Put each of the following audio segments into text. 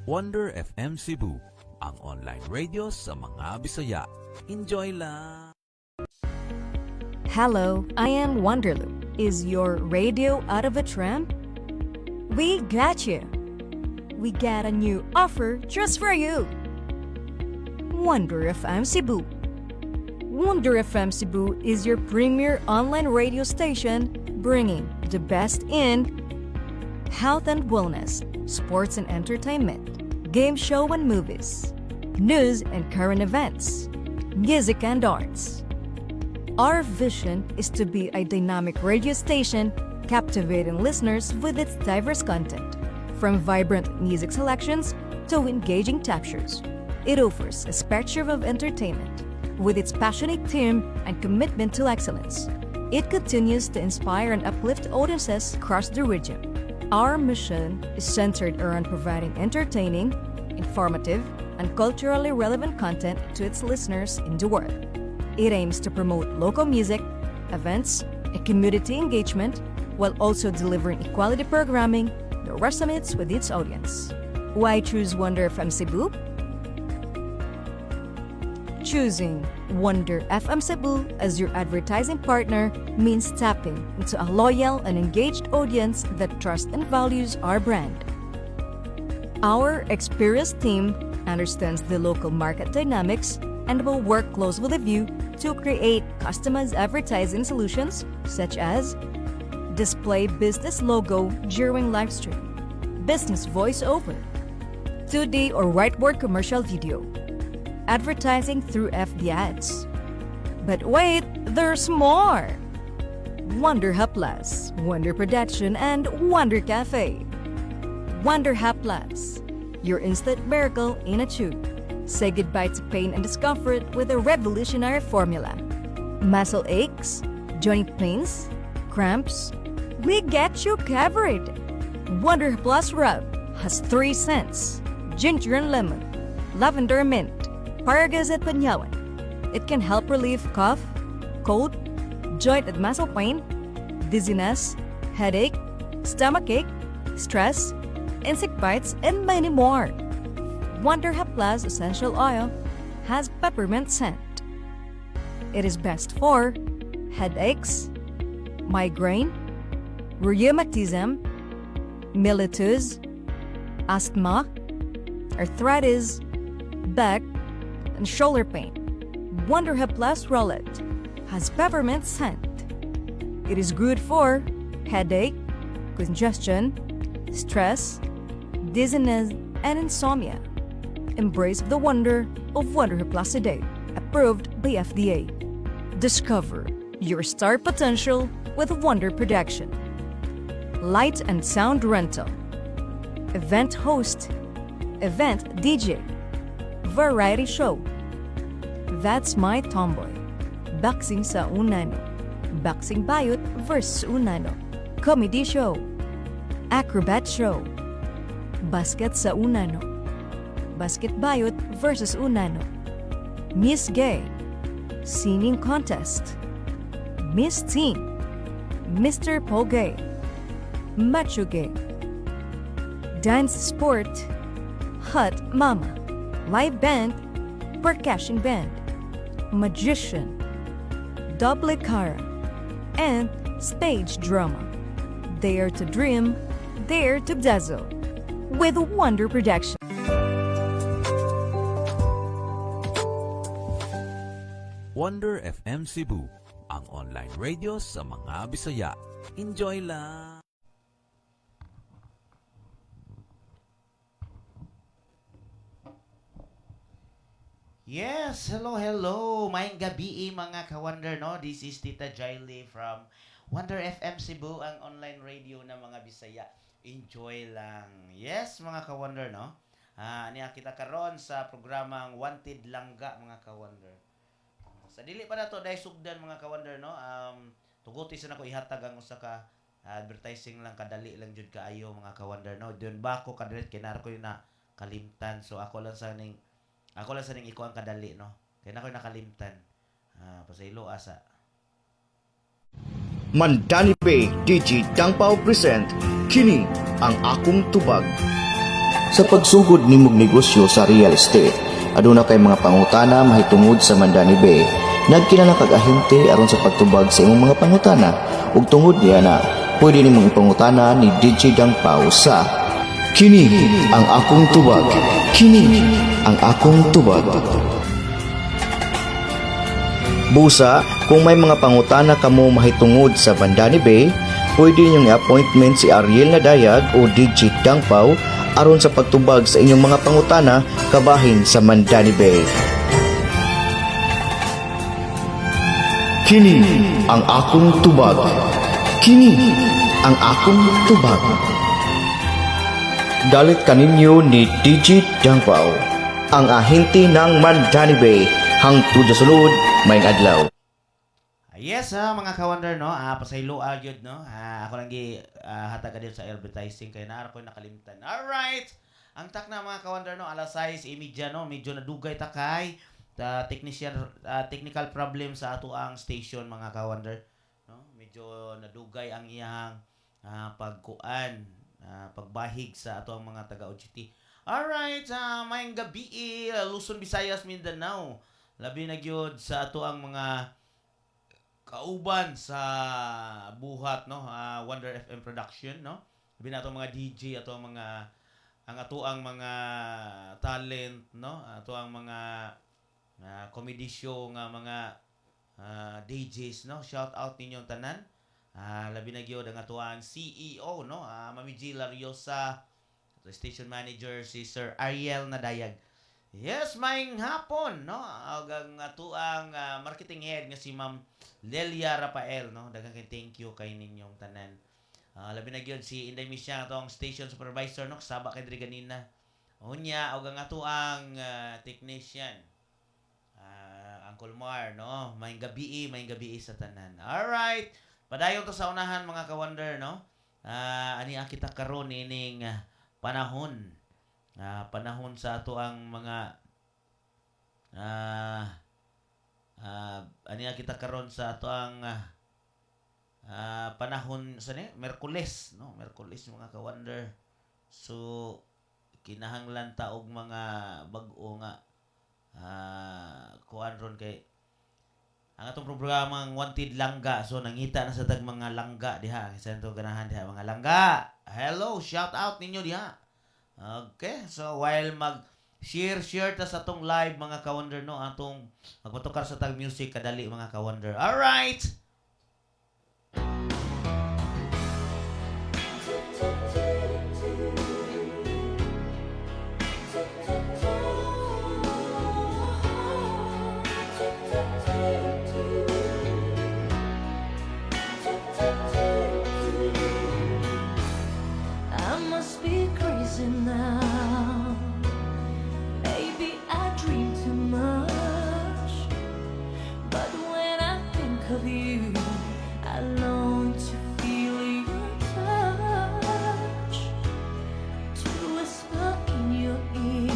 Wonder FM Cebu, ang online radio sa mga Bisaya. Enjoy lang! Hello, I am Wonderloo. Is your radio out of a tramp? We got you. We got a new offer just for you. Wonder FM Cebu. Wonder FM Cebu is your premier online radio station bringing the best in health and wellness, sports and entertainment, game show and movies, news and current events, music and arts. Our vision is to be a dynamic radio station captivating listeners with its diverse content, from vibrant music selections to engaging talk shows. It offers a spectrum of entertainment. With its passionate team and commitment to excellence, it continues to inspire and uplift audiences across the region. Our mission is centered around providing entertaining, informative, and culturally relevant content to its listeners in the world. It aims to promote local music, events, and community engagement while also delivering equality programming that resonates with its audience. Why choose Wonder FM Cebu? Choosing Wonder FM Cebu as your advertising partner means tapping into a loyal and engaged audience that trusts and values our brand. Our experienced team understands the local market dynamics and will work closely with you to create customized advertising solutions such as display business logo during live stream, business voiceover, 2D or whiteboard commercial video, advertising through FB ads. But wait, there's more! Wonder Hub Plus, Wonder Production, and Wonder Cafe. Wonder Hub Plus, your instant miracle in a tube. Say goodbye to pain and discomfort with a revolutionary formula. Muscle aches, joint pains, cramps, we get you covered. Wonder Plus Rub has 3 scents: ginger and lemon, lavender and mint, paragus at panyawan. It can help relieve cough, cold, joint and muscle pain, dizziness, headache, stomachache, stress, insect bites, and many more. Wonder Hub Plus Essential Oil has peppermint scent. It is best for headaches, migraine, rheumatism, mellitus, asthma, arthritis, back, and shoulder pain. Wonder Hub Plus Rollet has peppermint scent. It is good for headache, congestion, stress, dizziness, and insomnia. Embrace the wonder of Wonder Hub Plus today, approved by FDA. Discover your star potential with Wonder Production. Light and sound rental, event host, event DJ, variety show. That's My Tomboy. Boxing sa Unano. Boxing Bayot versus Unano. Comedy show. Acrobat show. Basket sa Unano. Basket Bayot versus Unano. Miss Gay. Singing contest. Miss Teen. Mr. Pogay. Macho Gay. Dance sport. Hot Mama. Live band. Percussion band. Magician. Double cara. And stage drama. Dare to dream. Dare to dazzle. With Wonder Production. Wonder FM Cebu, ang online radio sa mga Bisaya. Enjoy lang! Yes, hello. Maayong gabi mga ka-Wonder, no? This is Tita Jaili from Wonder FM Cebu, ang online radio ng mga Bisaya. Enjoy lang. Yes, mga ka-Wonder, no? Niya kita karon sa programang Wanted Langga, mga ka-Wonder. Sa dili pa na to dahil sugdan mga ka-Wonder, no? Tuguti sa nako ihatag ang usa ka advertising lang kadali lang jud kaayo mga ka-Wonder, no? Doon ba ako kadali kinar ko na kalimtan. So ako lang sa ning iko ang kadali, no? Kaya na ko nakalimtan. Pasaylo asa. Mandani Bay DG Dangpao present Kini ang akong tubag. sa pagsugod nimong negosyo sa real estate. Aduna kay mga pangutana mahitungod sa Mandani Bay. Nagkinala kag ahente aron sa pagtubag sa imong mga pangutana ug tungod niya na pwede nimong ipangutana ni DJ Dangpao sa Kini ang akong tubag. Kini ang akong tubag. Busa, kung may mga pangutana kamo mahitungod sa Mandani Bay, pwede niyong i-appointment si Ariel Nadayag o DJ Dangpao aron sa pagtubag sa inyong mga pangutana kabahin sa Mandani Bay. Kini ang akong tubag. Kini ang akong tubag. Dalit kaninyo ni DJ Dangpao, ang ahente ng Mandani Bay. Hangtod sa sunod, may adlaw. Yes, mga ka-wonder, no? Pasaylo agyod, no? Ako lang hatag din sa advertising kaya na ako nakalimtan. Alright! Ang tak na mga ka-wonder, no? Alas 6:30, no? Medyo nadugay takay. Technical problem sa ato ang station, mga ka-wonder. No? Medyo nadugay ang iyang pagbahig sa ato ang mga taga-OGT. Alright, mayang gabi, Luzon, Visayas, Mindanao. Labi na gyud sa ato ang mga kauban sa buhat, no? Wonder FM production, no? Labi na ato mga DJ, ato ang mga talent, no? Ato ang mga comedy show nga mga DJs, no? Shout out ninyong tanan. Labi na gyud ang ato ang CEO, no? Mami G Lariosa, station manager si Sir Ariel Nadayag. Yes, maing hapon, no? Ang ato ang marketing head nga si Ma'am Lelia Rafael, no? Daghang thank you kay ninyong tanan. Labi na gyud si Inday Misya atong station supervisor, no? Saba kay diri ganina. Unya og ang ato ang technician. Uncle Mar, no? Maing gabi sa tanan. All right. Padayon to sa unahan mga ka-wonder, no? Ani kita karon ining panahon. Panahon sa ato ang mga aniya kita karon sa ato ang panahon sa Merkules, no? Merkules mga ka-wonder. So kinahanglan ta og mga bag-o nga kuan ron kay ang atong programang Wanted Langga. So nangita na sa tag mga langga diha. Isa to ganahan diha mga langga. Hello, shout out ninyo diha. Okay, so while share ta sa atong live mga ka-wonder, no, atong magpatukar sa tag music kadali mga ka-wonder. All right. I must be crazy now. Maybe I dream too much. But when I think of you, I long to feel your touch. To whisper in your ear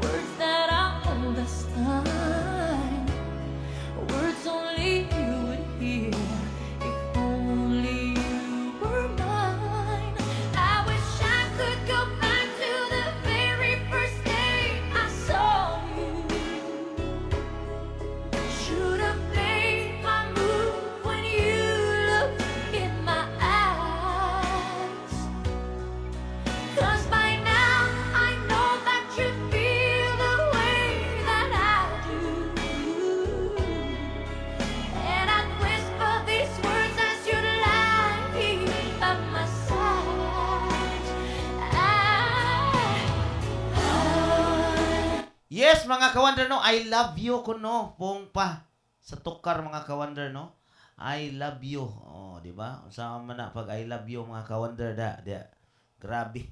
words that I understand. Words only you would hear. If only you were mine. I wish I could go back to the very first day I saw you. Should have made my move when you looked in my eyes. 'Cause by now I know that you feel the way that I do. And I'd whisper these words as you lie here by my side. Yes, mga ka-wonder, no. I love you kuno pong pa sa tukar mga ka-wonder, no. I love you. Oh, di ba? Unsa man na pag I love you mga ka-wonder da. Grabe.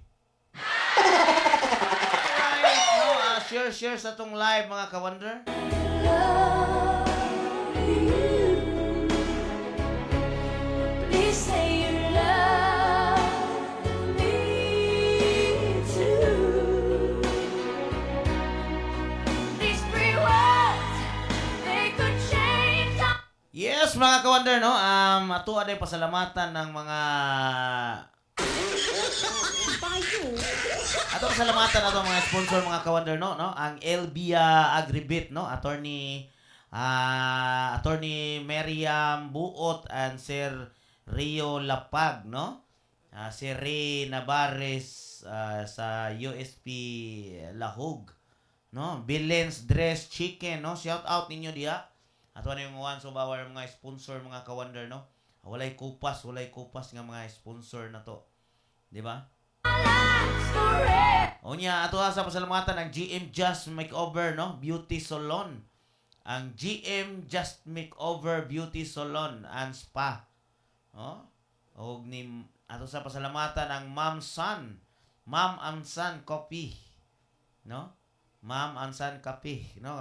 Alright, no. Share sa tong live mga ka-wonder. Love you. Please say you love me too. These three words, they could change. Yes, mga ka-wonder, no. Ato aday pasalamatan ng mga Ato pasalamatan ato mga sponsor mga ka-wonder no, ang Elbia Agribit no, Attorney Miriam Buot and Sir Rio Lapag no. Si Ray Navarez sa USP Lahog no. Bilens Dress Chicken no. Shout out ninyo diha. Ato na yung one so bawar mga sponsor mga ka-wonder no. Walay kupas nga mga sponsor na to. Di ba? Unya ato sa pasalamatan ang GM Just Makeover no, Beauty Salon. Ang GM Just Makeover Beauty Salon and Spa. No? Og ni ato sa pasalamatan ang Ma'am and Son Coffee. No? Ma'am and Son Coffee, no?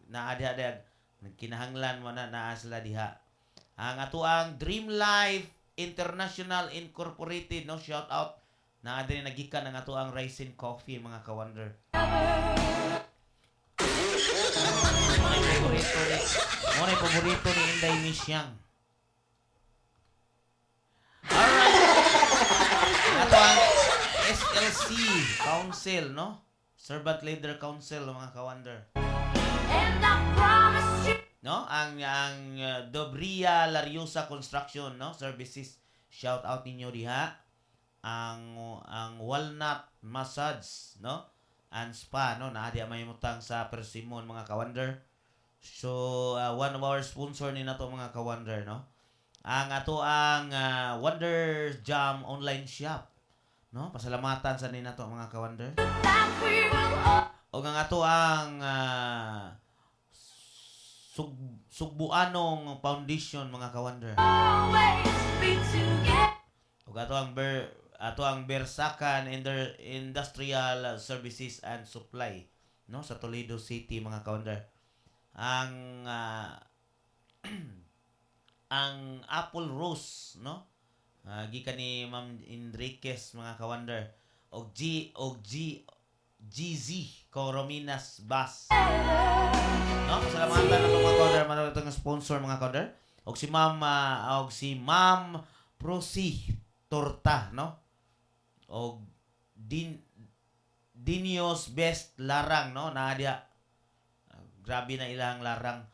Naadi-adi kinahanglan mo na naa sila diha. Ang ato ang Dream Life International Incorporated no, shout out na adin nagikan ang ato ang Rising Coffee mga ka-wonder. Muna yung paborito ni Inday Misyang. Alright. Ato ang SLC Council, no? Servant Leader Council, mga ka-wonder. And I promise you. No? Ang Dobria Lariosa Construction, no? Services. Shout out ninyo diha. Ang Walnut Massage, no? And Spa, no? Naadi may mutang sa Persimmon, mga ka-wonder. So, one of our sponsor ni na to mga ka-wonder, no? Ang ato ang Wonder Jam online shop, no? Pasalamatan sa ni na to mga ka-wonder. That we will O ang ato ang Sugbuanong Foundation mga ka-wonder. always be together. O ato ang Bersacan Industrial Services and Supply, no? Sa Toledo City mga ka-wonder. Ang ang Apple Rose, no? Gikan ni Ma'am Enriquez mga ka-wonder. Og GZ Corominas Bus. No? Pasalamatan na itong mga ka-wonder, mga itong sponsor mga ka-wonder. Og si Ma'am Prosi Torta, no? Og Dinios Best Larang, no? Nadia. Grabe na ilang larang.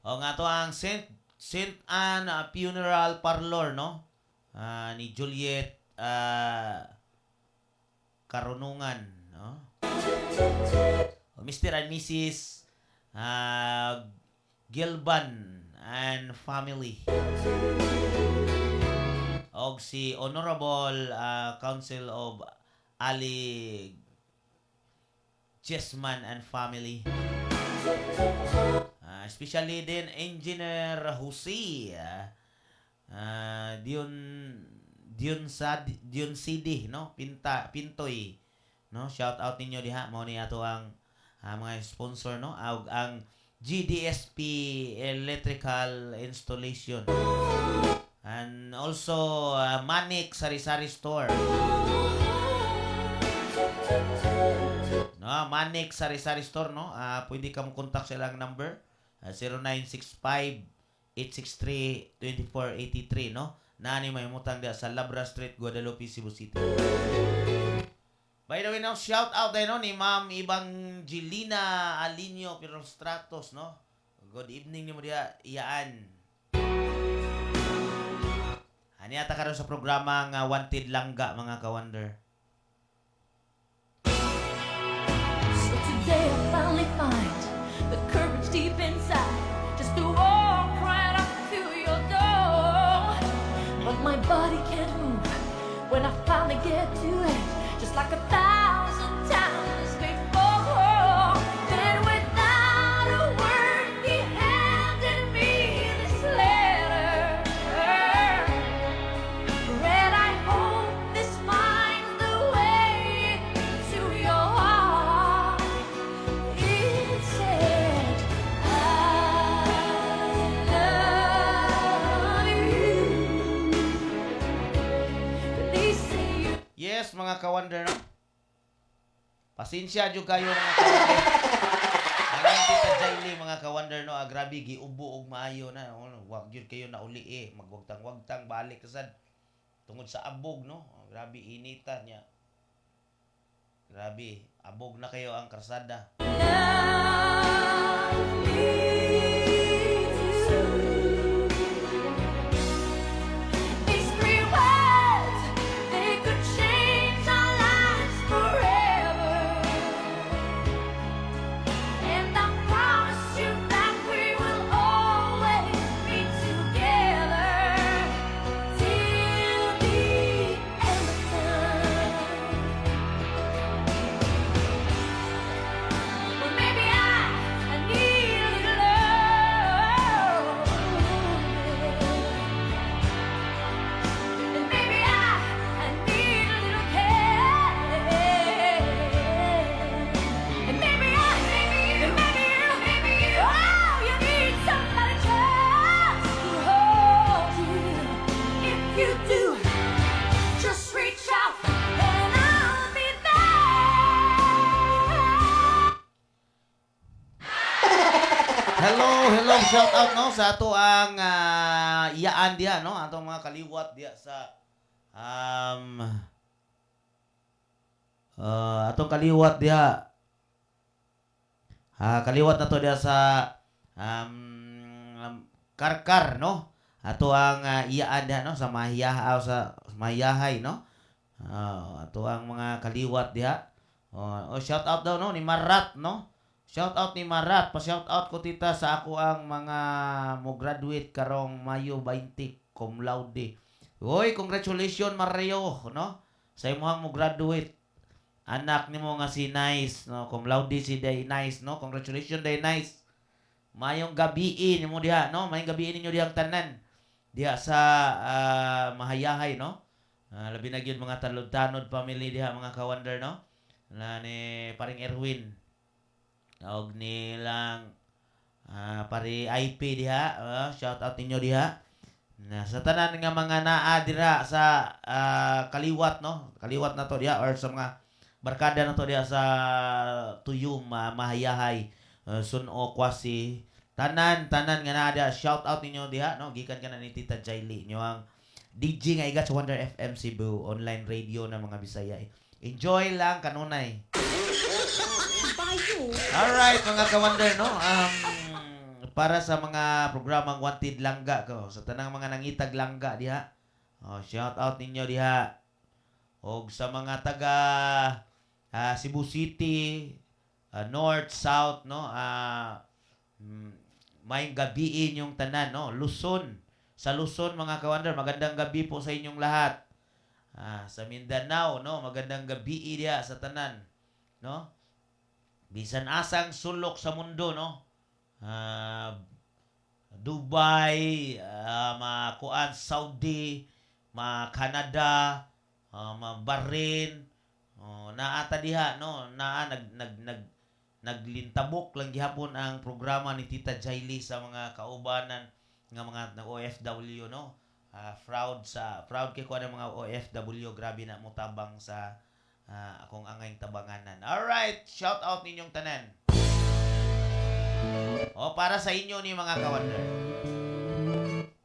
O nga to ang Saint Anne Funeral Parlor, no? Ni Juliet Karunungan, no? O Mr. and Mrs. Gilban and family. Og si Honorable Council of Ali Chessman and family. Especially din Engineer Jose Dion Cidi, no? Pintoy, no? Shout out ninyo diha mo ni ato ang mga sponsor, no? Ang GDSP Electrical Installation. And also Manik Sari-Sari Store. No, Manik Sari-Sari Store, no? Pwede ka mo contact sa ilang number. 0965-863-2483, no? Nani may mutang dia sa Labra Street, Guadalupe, Cebu City. By the way, now, shout out din, no? Ni Ma'am Evangelina Alinio Pirostratos, no? Good evening ni mo dia, iyaan. Aniata karon sa programa nga Wanted Langga, mga ka-wonder. So today I finally find the courage deep inside just to walk right up to your door. But my body can't move when I finally get to it, just like 1,000 times before. Then without a word he handed me this letter. Read, I hope this finds the way to your heart. It said, I love you. Please say you. Yes, mga ka-wonder, no? Pasensya jud kayo mga ka-wonder. Ang Tita Jaili, mga ka-wonder, no? Grabe, giubo og maayo na. Wag jud kayo na uli magwagtang-wagtang balik kasad. tungod sa abog, no? Grabe, initan niya. Grabe, abog na kayo ang karsada. Love me too. These three words, they could change our lives forever. And I promise you that we will always be together till the end of time. Well, maybe I need a little love, and maybe I need a little care, and maybe you, oh, you need somebody just to hold you. If you do, just reach out and I'll be there. Hello, shout out no sa ato ang iyaan diha no, atong mga kaliwat diha sa atong kaliwat diha. Kaliwat na to diha sa Karkar no. Ato ang iyaan diha no sa Mahiyaha sa Mahiyahay no. Ato ang mga kaliwat diha. Shout out daw no ni Marat no. Shout out ni Marat, pa-shout out ko tita sa ako ang mga mo graduate karong Mayo 20 cum laude. Hoy, congratulations Mario, no? Sa imong mo graduate. Anak nimo nga si Nice, no? Cum laude si Day Nice, no? Congratulations Day Nice. Mayong gabiin mo diha, no? Mayong gabiin ninyo diha ang tanan. Diha sa Mahayahay, no? Labi na gyud mga talod-tanod family diha mga ka-wonder, no? Na ni paring Erwin. Og nilang pari IP diha, shout out ninyo diha. Na sa tanan nga mga naa dira sa kaliwat no, kaliwat na to diha or sa mga barkada na to diha sa Tuyum, Mahayahay, Suno, Kwasi, tanan nga naa diha, shout out ninyo diha no, gikan kana ni Tita Jaili nyo ang DJ nga igat sa Wonder FM Cebu, online radio na mga Bisaya. Enjoy lang kanunay. Alright, mga ka-wonder, no? Para sa mga programang Wanted Langga ko, sa tanang mga nangitag langga diha. Shout out ninyo diha. Og sa mga taga Cebu City, North, South, no? May gabi inyong tanan, no? Luzon. Sa Luzon, mga ka-wonder, magandang gabi po sa inyong lahat. Sa Mindanao, no? Magandang gabi diha sa tanan, no? Bisan asang sulok sa mundo, no? Dubai, Kuan, Saudi, Canada, Bahrain, naata diha, no? Naglintabok lang gihapon ang programa ni Tita Jaili sa mga kaubanan nga mga OFW, no? Proud kay ko ang mga OFW, grabe na mo tabang sa akong angay tabanganan. Alright, shout out ninyong tanan. Para sa inyo ni mga ka-wonder.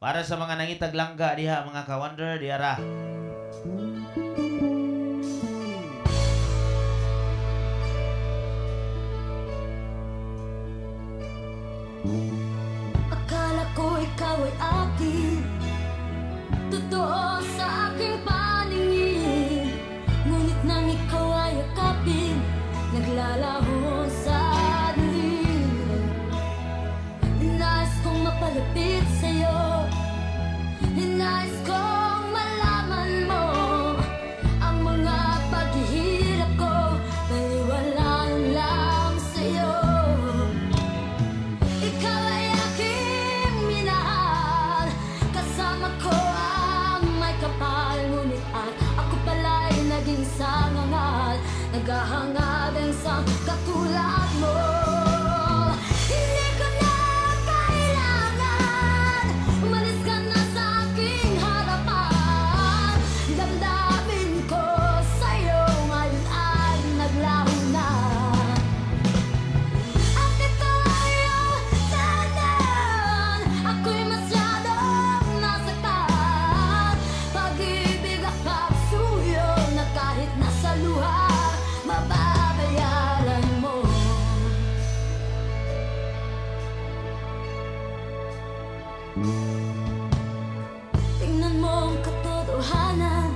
Para sa mga nangitag langga diha mga ka-wonder, diha ra. Akala ko ikaw ay akin, totoo sa aking paningin. Ngunit nang ikaw ay yakapin, naglalaho sa dilim. Nais kong mapalapit sa'yo, nais kong malaman mo ang mga paghihirap ko, baliwala lang sa'yo. Ikaw ay aking minahal, kasama ko ang Tingnan mo ang katotohanan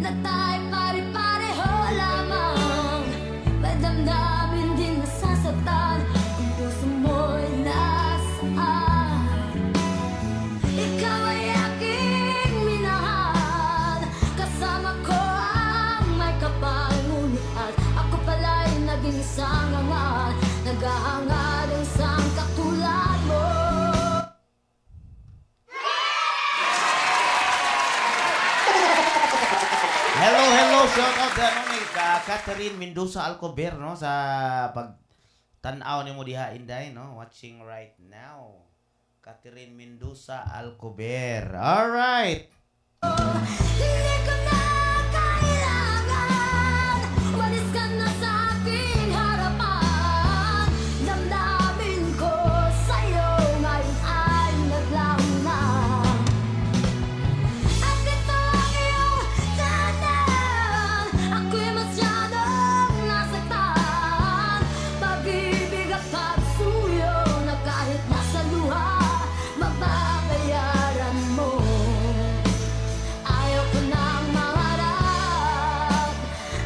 na tayo pare-pareho lamang. May damdamin din nasasaktan kung puso mo'y nasaan. Ikaw ay aking minahal, kasama ko ang may kapal. Ngunit at ako pala'y naging isang angal, naghahangad ang isang katulad mo. Hello, shout out ni Catherine Mendoza Alcover, no, sa pagtanaw nimo diha Inday, no, watching right now. Catherine Mendoza Alcover. All right. Hindi ko na kailangan, umalis ka na sa aking harapan. Damdamin ko sa'yo ngayon ay naglaho na. At ito ang iyong dahilan, ako'y masyadong nasaktan. Pag-ibig at pagsuyo na kahit nasa luha, mababayaran mo. Ayaw ko nang mangarap,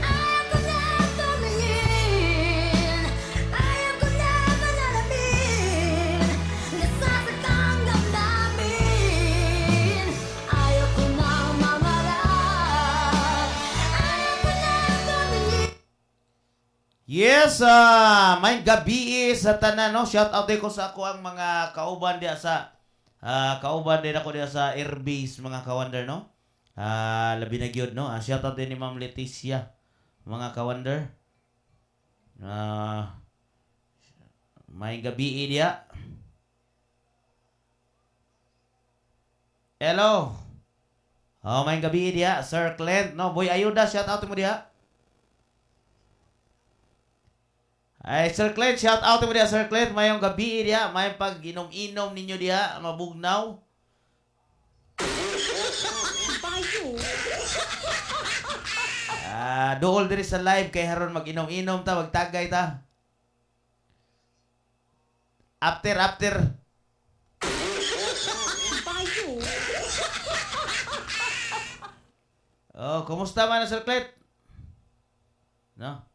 ayaw ko na tumingin, ayaw ko na manalamin, nasasaktan damdamin. Ayaw ko nang mangarap, ayaw ko na tumingin. Yes, may gabi sa tanan, no. Shout out din ko sa ako ang mga kauban diya sa kauban din ako diya sa Airbase, mga kawander, no. Labi na gyud, no. Shout out din ni Ma'am Leticia, mga kawander. May gabi diya. Hello. May gabi diya, Sir Clint, no. Boy ayuda, shout out mo diya. Ay, Sir Clint, shout out mo diya, Sir Clint. Mayong gabi diya, may pag inom-inom ninyo diya, mabugnaw. Dool diri sa live kay haron mag-inom-inom ta, magtagay ta. After. Oh, kumusta man Sir Clint? No?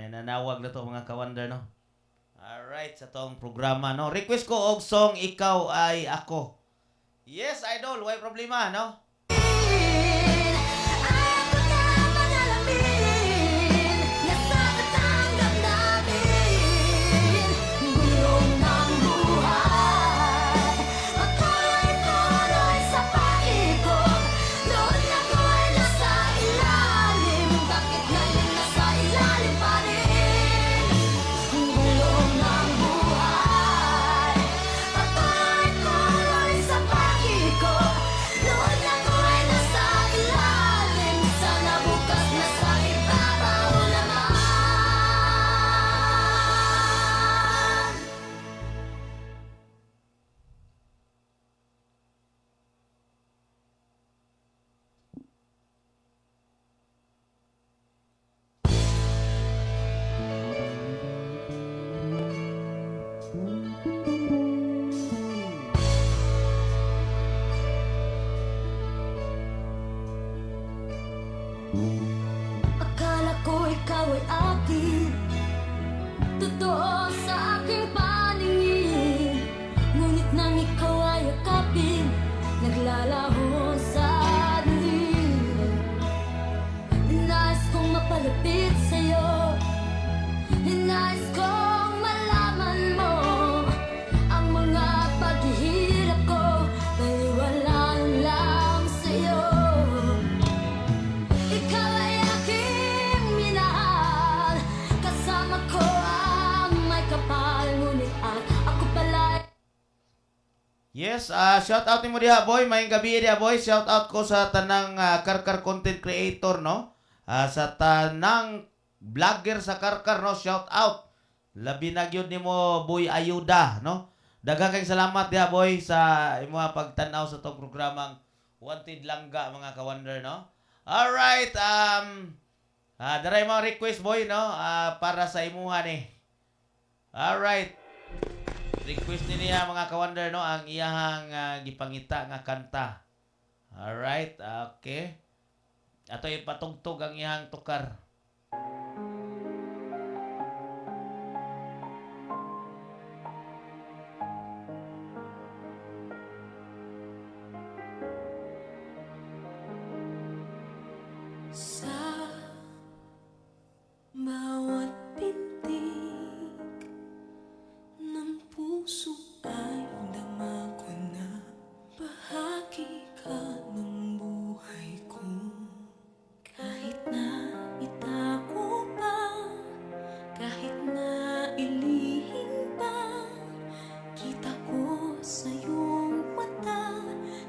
Nanawag na to mga kawander, no? Alright, sa tong programa, no? Request ko og song Ikaw Ay Ako. Yes, idol, why problema, no? Ayaw ko na manalamin, nasasaktan damdamin. Gulong ng buhay, patuloy-tuloy sa paikot. Noon ako'y nasa ilalim, bakit ngayon nasa ilalim pa rin? Gulong ng buhay, patuloy-tuloy sa paikot. Noon ako'y nasa ilalim, sana bukas nasa ibabaw naman. Akala ko ikaw ay akin, totoo sa aking paningin. Ngunit nang ikaw ay yakapin, naglalaho sa dilim. Nais kong mapalapit sa'yo, nais kong malaman mo ang mga paghihirap ko, baliwala lang sa'yo. Ikaw ay aking minahal, kasama ko ang may kapal. Ngunit ako pala'y Yes, shout out mo diha, boy. May gabi diha, boy. Shout out ko sa tanang Karkar content creator, no? Sa tanang vlogger sa Karkar, no? Shout out. Labi na gyud nimo, boy ayuda, no? Daghang kay salamat diha, boy, sa imong pagtan-aw sa tong programang Wanted Langga, mga kawander, no? All right, daray mga request, boy, no? Para sa imuha ni. All right. request ni niya mga ka-wonder no ang iyahang gipangita nga kanta. Alright, okay. Ato ipatugtog ang iyahang tukar. Sa bawat pintig ng puso ay dama ko na bahagi ka ng buhay ko. Kahit na itago pa, kahit na ilihim pa, kita ko sa iyong mata,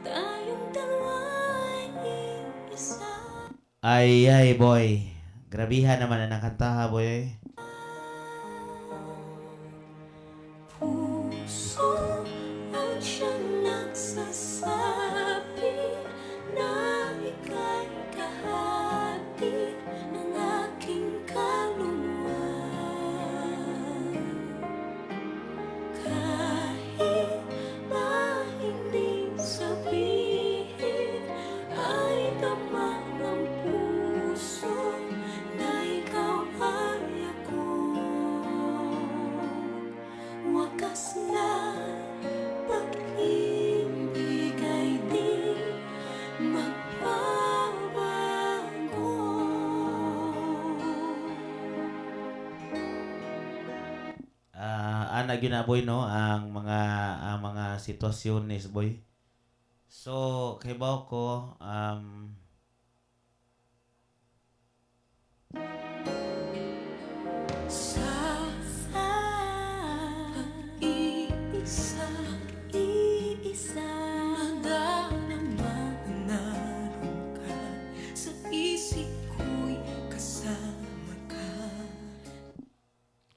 tayong dalawa'y iisa. Ay, boy. Grabihan naman ang kanta ha, boy. Puso ang siyang nagsasabi na ika'y kahati ng aking kaluluwa. Kahit na hindi sabihin, ay tama ng puso na ikaw ay ako. Wakas na pag-ibig ay di magbabago. Ana gyud na boy no ang mga sitwasyon ni boy. So kay ba ko Sa pag-iisa, nadarama na naroon ka, sa isip ko'y kasama ka.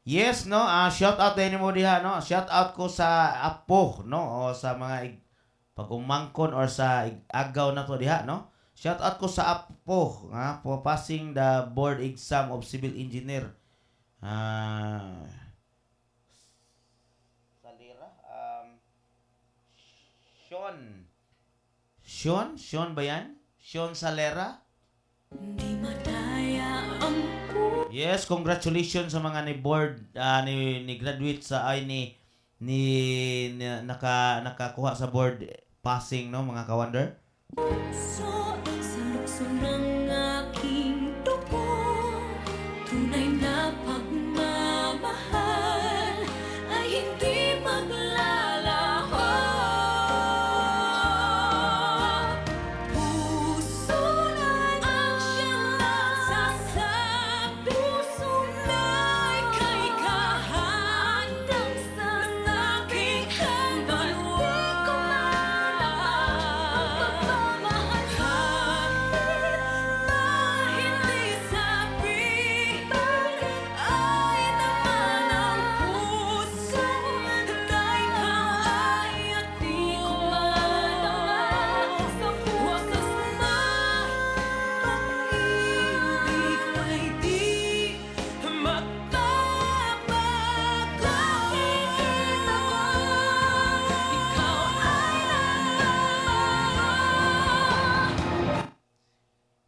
yes no, shout out din mo diha no. Shout out ko sa apo no o sa mga pag-umangkon or sa agaw na to diha no. Shout out ko sa apo nga for passing the board exam of civil engineer. Salira Sean ba yan? Sean Salera? Di madaya ang puso. Yes, congratulations sa mga ni board ni graduate sa ay ni nakakuha sa board passing no mga ka-wonder. Sa lukso ng aking dugo, tunay na pagmamahal ay hindi maglalaho. Puso ang siyang nagsasabi, puso na ika'y kahandang sa aking kaluluwa.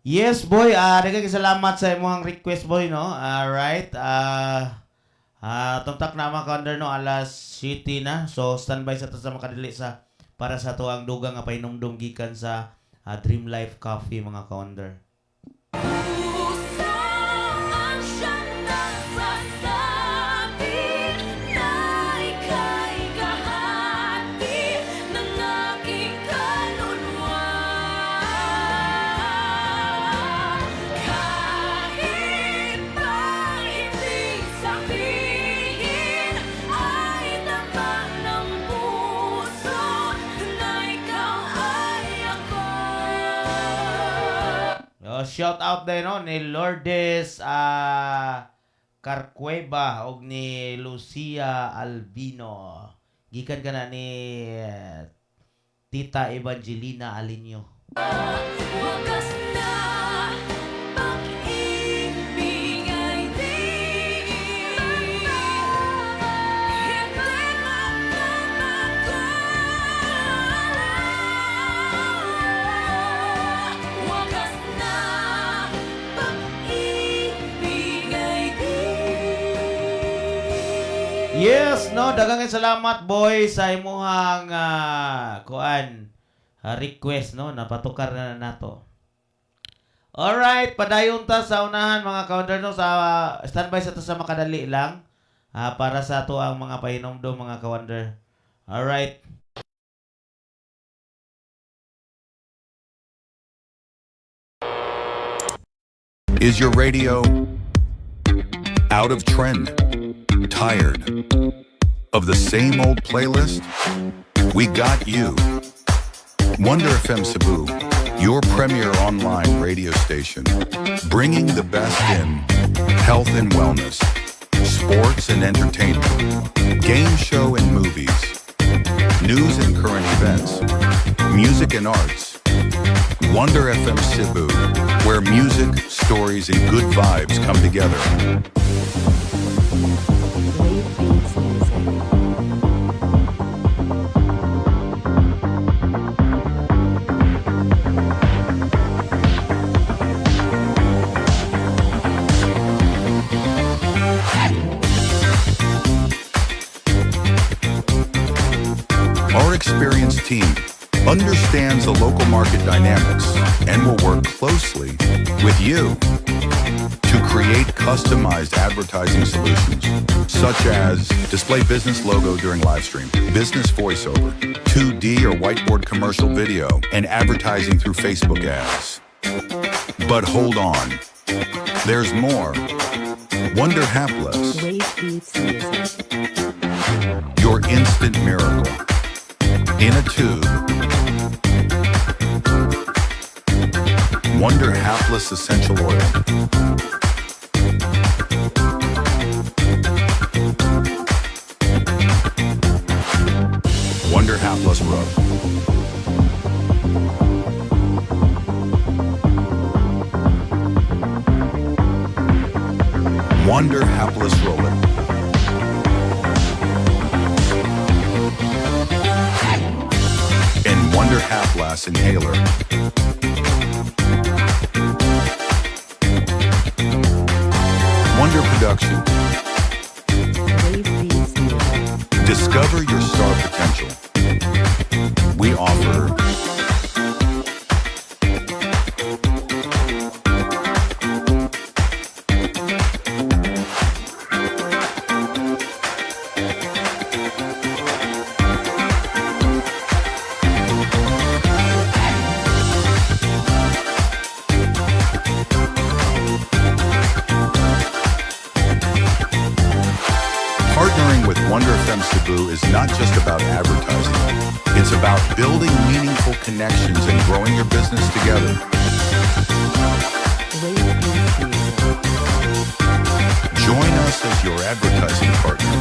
Yes, boy. Daghang salamat sa imong request, boy, no? Alright. Tumtak na mga ka-wonder, no? Alas 7 na. So, standby sa ta sa makadili sa para sa tuang dugang nga painumdum gikan sa Dream Life Coffee, mga ka-wonder. Puso ang siyang nagsasabi na ika'y kahati ng aking kaluluwa. Kahit pa hindi sabihin, ay tama ng puso na ikaw ay ako. Shout out din, no? Ni Lourdes Carcueva o ni Lucia Albino. Gikan ka na ni Tita Evangelina Alinio. Wakas na pag-ibig ay di hindi magbabago. Yes, no, daghang salamat boy sa imuhang request no, napatukar na nato. Alright, padayon ta sa unahan mga ka-wonder no, sa standby sa to sa makadali lang para sa ato ang mga pahinomdom mga ka-wonder. Alright. Is your radio out of trend? Tired of the same old playlist? We got you. Wonder FM Cebu, your premier online radio station, bringing the best in health and wellness, sports and entertainment, game show and movies, news and current events, music and arts. Wonder FM Cebu, where music, stories, and good vibes come together. Our experienced team understands the local market dynamics and will work closely with you to create customized advertising solutions, such as display business logo during live stream, business voiceover, 2D or whiteboard commercial video, and advertising through Facebook ads. But hold on, there's more. Wonder Hapless, your instant miracle. In a tube. Wonder Hapless Essential Oil. Wonder Hapless Rub. Wonder Hapless Roller. And Wonder Hapless Inhaler. Wonder Production. Discover your star potential. We offer partnering with Wonder FM Cebu is not just about advertising. It's about building meaningful connections and growing your business together. Join us as your advertising partner.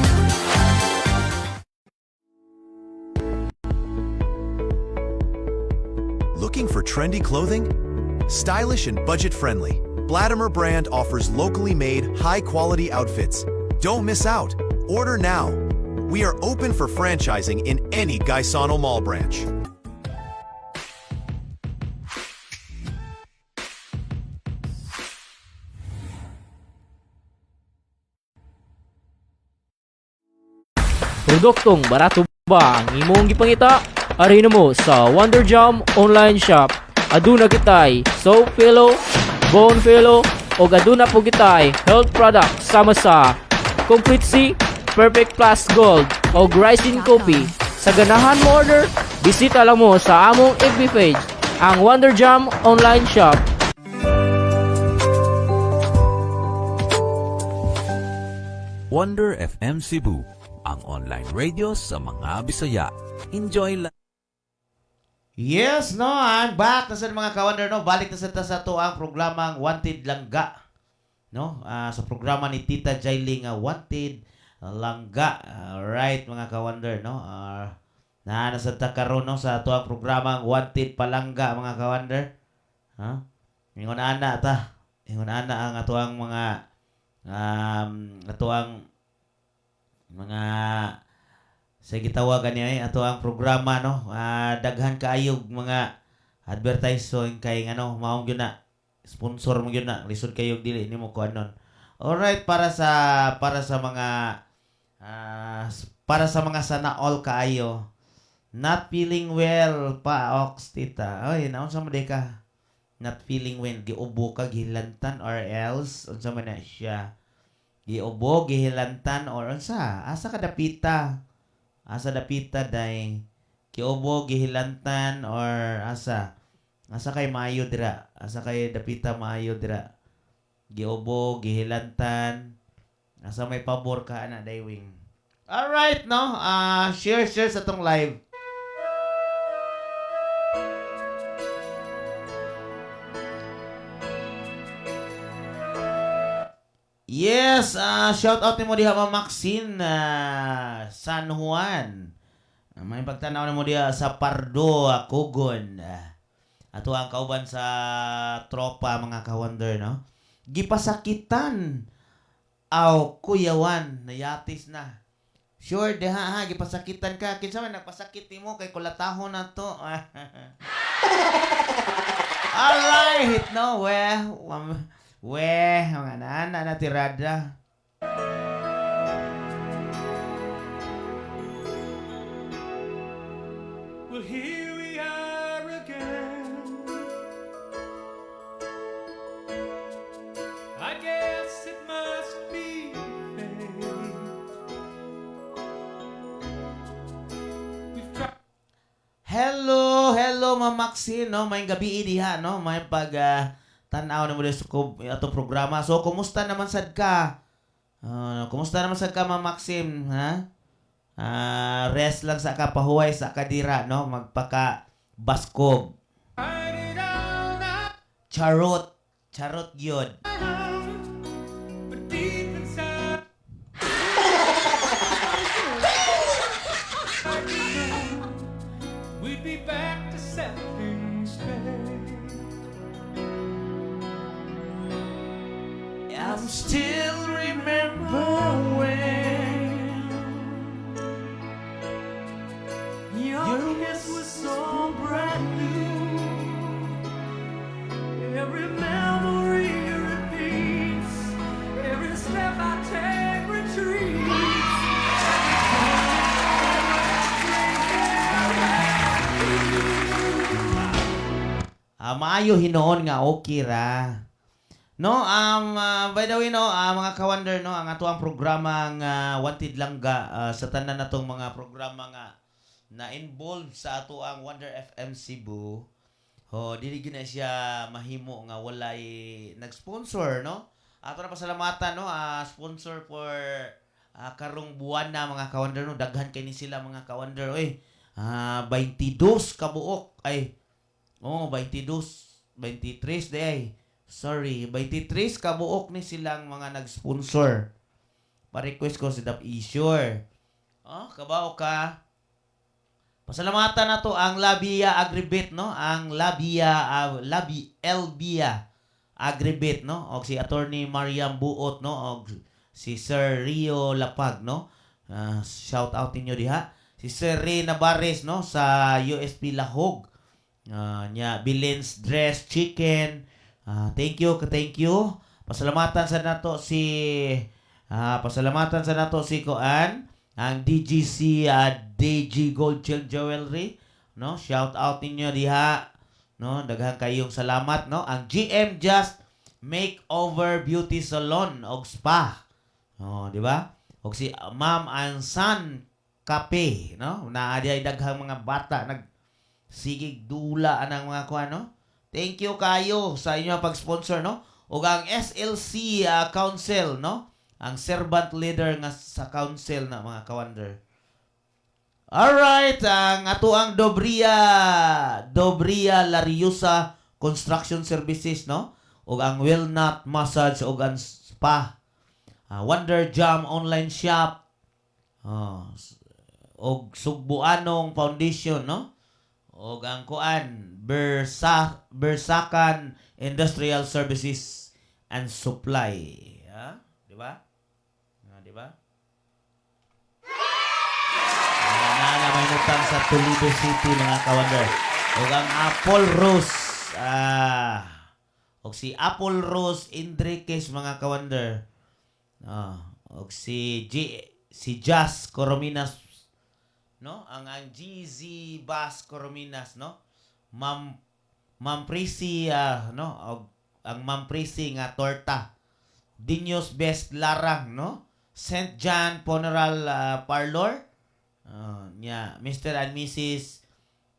Looking for trendy clothing? Stylish and budget-friendly, Bladimer brand offers locally made, high-quality outfits. Don't miss out. Order now. We are open for franchising in any Gaisano Mall branch. Produktong barato ba ang imong gipangita? Ari mo sa Wonder Jam online shop. Aduna kitay soap pillow, bone pillow, o aduna po kitay health product sama sa Complete C, Perfect Plus Gold, o Rising Coffee. Sa ganahan mo order, bisita lang mo sa among FB page, ang Wonder Jam online shop. Wonder FM Cebu, ang online radio sa mga Bisaya. Enjoy lang. Yes, no, and back na sa mga ka-wonder, no, balik na sa to ang programang Wanted Langga, no, sa programa ni Tita Jailey nga Wanted Langga. Alright, mga ka-wonder, no, nasa karon no, sa to ang programang Wanted Palangga, mga ka-wonder, ha, ingon ana ta, ingon ana ang ato ang mga ato ang mga sa gitawagan niya ato ang programa no, daghan kaayog mga advertising kay ano maong gyud na sponsor mo gyud na lisod kayo dili nimo kuanon. Alright, para sa mga Para sa mga sana all kaayo. Not feeling well pa, Ox, tita. Oy, naon sa mo di ka? Not feeling well. Giubo ka, gihilantan, or else, unsa man na siya? Giubo, gihilantan, or unsa? Asa ka dapita? Asa dapita, day? Giubo, gihilantan, or asa? Asa kay maayo dira? Asa kay dapita maayo dira? Giubo, gihilantan, asa may pabor ka, ana, daywing. Alright, no? Share sa tong live. Yes, shout out ni mo diha Ma'am Maxine San Juan. May pagtanaw mo diha sa Pardo, Kugon. Ato ang kauban sa tropa mga ka-wonder, no? Gipasakitan. Aw, kuyawan, nayatis na. Sure, deha ha, gipasakitan ka. Kinsa man nagpasakit nimo kay kulatahon na to. Alright, no, mga nana na tirada. Well, here we are again. I guess it must be fate. We've tried. Hello, Ma'am Maxine, no? May gabi diha, no? May tanaw na mo sa atong programa. So, kumusta naman sad ka? Kumusta naman sad ka, Ma'am Maxine, ha? Rest lang sa kapahuway sa kadira, no? Magpaka baskog. Charot gyud. But deep inside, we'd be back to setting straight. I'm still remember when Your kiss was so brand new. Every memory repeats. Every step I take retreats. maayo hinoon nga okay ra. No, by the way, no, mga ka-wonder, no, ang ato ang programa nga Wanted Langga sa tanan natong mga programa nga na involved sa ato ang Wonder FM Cebu. Dili gyud na siya mahimo nga walay nag-sponsor, no? Ato na pasalamatan, no, sponsor for karong buwan na mga ka-wonder, no, daghan kay ni sila mga ka-wonder. Oy, 22 kabuok ay 22, 23 day. Sorry, 23 kabuok ni silang mga nag-sponsor. Pa-request ko si Dap Isure. Kabao ka. Pasalamatan na to ang Labia Agribit, no? Ang Elbia Agribit, no? O si Attorney Mariam Buot, no? O si Sir Rio Lapag, no? Shout out ninyo diha. Si Sir Ray Navarez, no? Sa USP Lahog. Bilen's Dress Chicken. Thank you. Pasalamatan sa nato si Koan, ang DGC DG Gold Chain Jewelry, no? Shout out ninyo diha, no? Daghang kayong salamat, no? Ang GM Just Makeover Beauty Salon og Spa. Di ba? Og si Ma'am Ansan Cafe, no? Naa di ay daghang mga bata nagsigig dula anang mga kuan, no? Thank you kayo sa inyong pag-sponsor, no? O ang SLC Council, no? Ang servant leader nga sa council na mga ka-wonder. Alright, ang ato ang Dobria Lariusa Construction Services, no? O ang Wellnut Massage o ang Spa. Wonder Jam Online Shop. O Sugbuanong Foundation, no? O ang kuan Bersakan Industrial Services and Supply. Di ba? Di ba? May nutang sa Toledo City mga ka-wonder. O ang Apple Rose. O si Apple Rose Enriquez mga ka-wonder. O si si Jazz Corominas, no? Ang GZ Bass Corominas, no? Ma'am Prissy, no? Ang Ma'am Prissy nga torta. Dinyos Best Larang, no? St. John Funeral Parlor. Mr. and Mrs.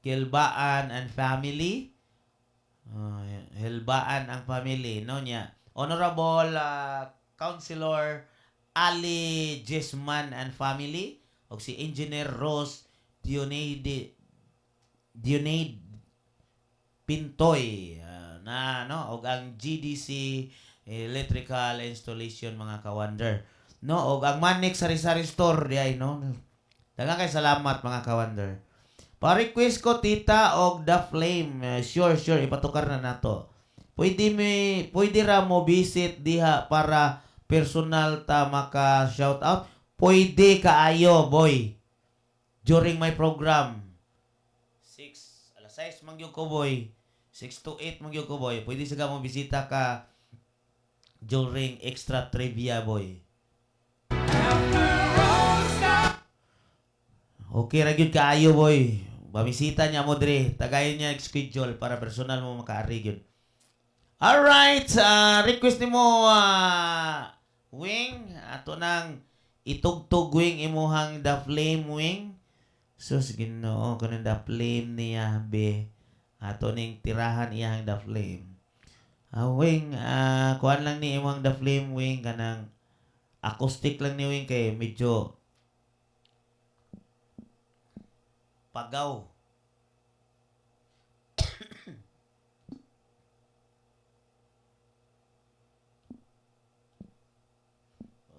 Hilbaan and family. Hilbaan ang family, no? Honorable Councilor Ali Jesman and family. O si Engineer Rose Dionade Pintoy no, og ang GDC Electrical Installation, mga ka-wonder, no, og ang Manik Sari-Sari Store diay, no. Daghang kay salamat, mga ka-wonder. Pa-request ko tita og The Flame. Sure ipatukar na nato. Pwede ra mo visit diha para personal ta maka shout out. Pwede kaayo, boy. During my program. 6 mangyog ko, boy. 6 to 8 mangyog ko, boy. Pwede sa mo bisita ka during extra trivia, boy. Okay ra gyud kaayo, boy. Bamisita niya mo dre. Tagayin niya schedule para personal mo makaari gyud. Alright, request nimo Wing, ato nang itugtog Wing imuhang The Flame, Wing. Sus Ginoo, kanang The Flame niya be. Ato ning tirahan iyang The Flame. Wing, kuan lang ni imuhang The Flame, Wing, kanang acoustic lang ni Wing kay medyo pagaw.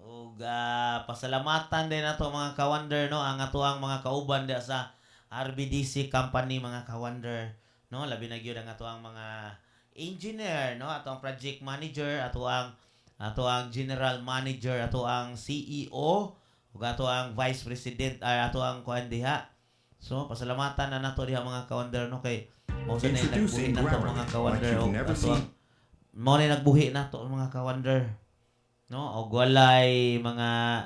Ug pasalamatan din nato, mga ka-wonder, no, ang atuang mga kauban diha sa RBDC company, mga ka-wonder, no, labi na gyud ang atuang mga engineer, no, atuang project manager, atuang general manager, atuang CEO, ug atuang vice president, atuang kuan diha. So pasalamatan na nato diha, mga ka-wonder, no, kay mo sa nagbuhi nato, mga ka-wonder, ug atuang mo na nagbuhi nato, mga ka-wonder, no, og walay mga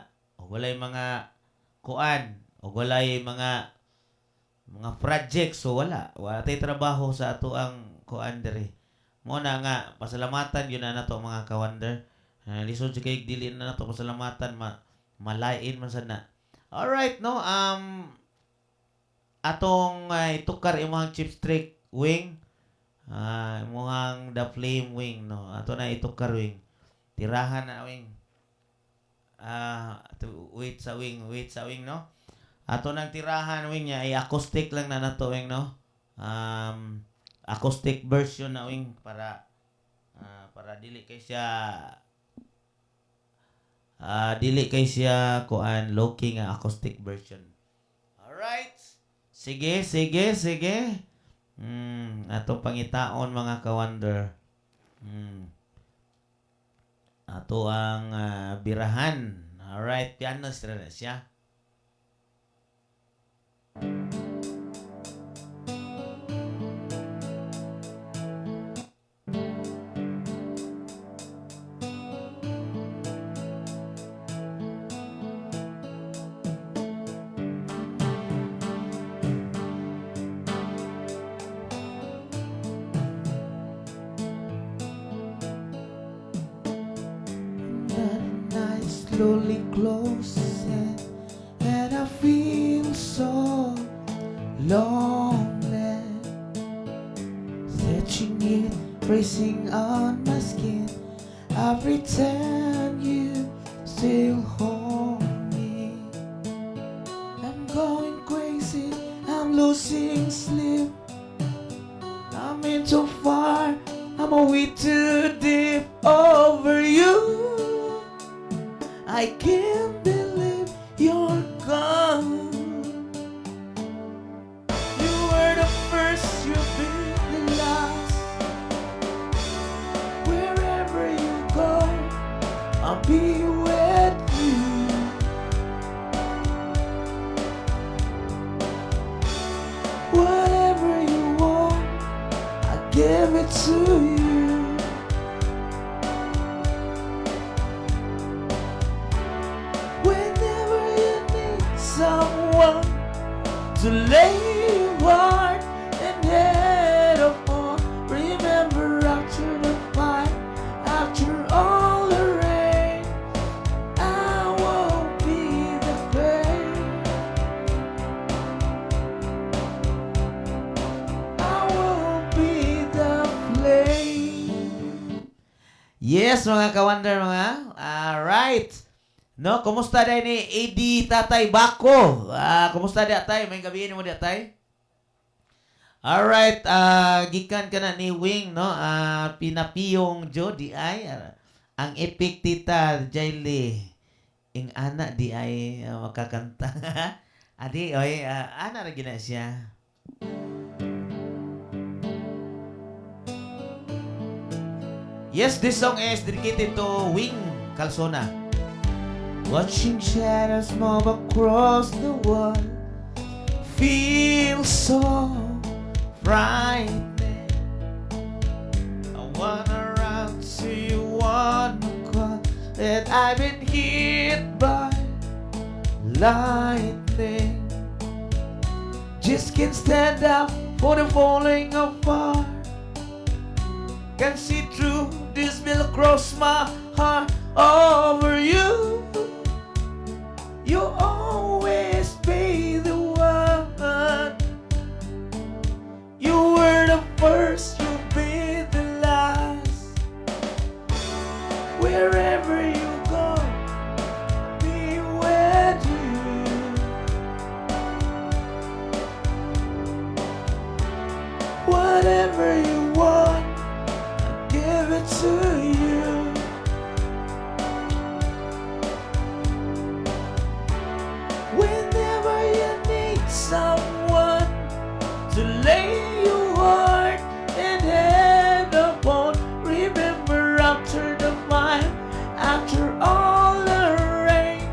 kuan, og walay mga project, so wala tay trabaho sa ato ang kuan diri. Mo na nga pasalamatan yun na nato, mga ka-wonder. Lisod sa kay dili na nato pasalamatan, malain man sana. Alright, no, atong itukar imong Chips Trick, Wing, imong The Flame, Wing, no, ato na itukar, Wing. Tirahan na, Wing. Wait sa Wing, no. Ato nang tirahan, Wing, niya ay acoustic lang na nato, Wing, no. Acoustic version na, Wing, para dili kay siya kuan low-key nga acoustic version. Alright. Sige. Ato pangitaon, mga ka-wonder. Ato ang birahan. Alright, piano na siya. Slowly closing, and I feel so lonely. Stretching it, racing on my skin. I pretend you still hold me. I'm going crazy, I'm losing sleep. I'm in too far, I'm a way too deep over you. I can't believe you're gone. You were the first, you've been the last. Wherever you go, I'll be with you. Whatever you want, I'll give it to you. Whenever Yes, mga ka-wonder, mga. Alright. No, kumusta day ni AD Tatay Bako? Kumusta di atay? May gabi mo di atay? Alright, gikan ka na ni Wing, no? Pinapiyong Jody ay ang epic tita Jaili. Ing ana di ay makakanta. Adi, oy, ana ra gina siya. Yes, this song is dedicated to Wing Calzona. Watching shadows move across the world feels so frightening. I wanna run to you one call that I've been hit by lightning. Just can't stand up for the falling apart. Can see through this will cross my heart over you. You always be the one. You were the first, you'll be the last. Wherever you go, I'll be with you. Whatever you want, give it to you. Whenever you need someone to lay your heart and head upon, remember after the fire, after all the rain,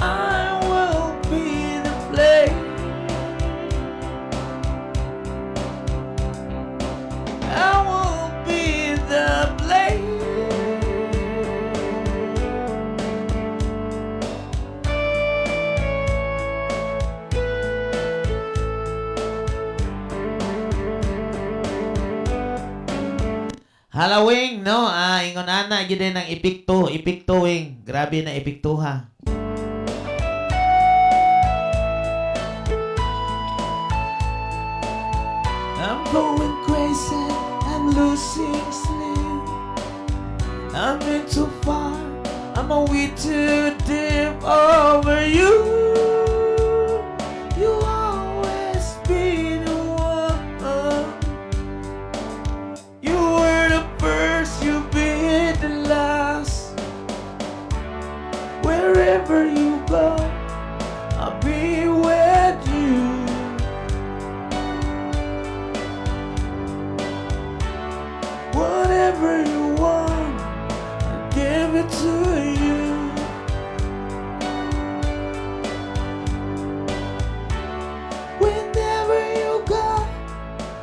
I will be the flame. I will be the blade. Halloween, no? Ingon ana, gid ng epikto, wing. Grabe na epikto ha. I'm going crazy, I'm losing sleep. I'm in too far, I'm a way too deep over you. You always be the one. You were the first, you be the last. Wherever you go, I'll be with you. Whatever you want, I'll give it to you. Whenever you go,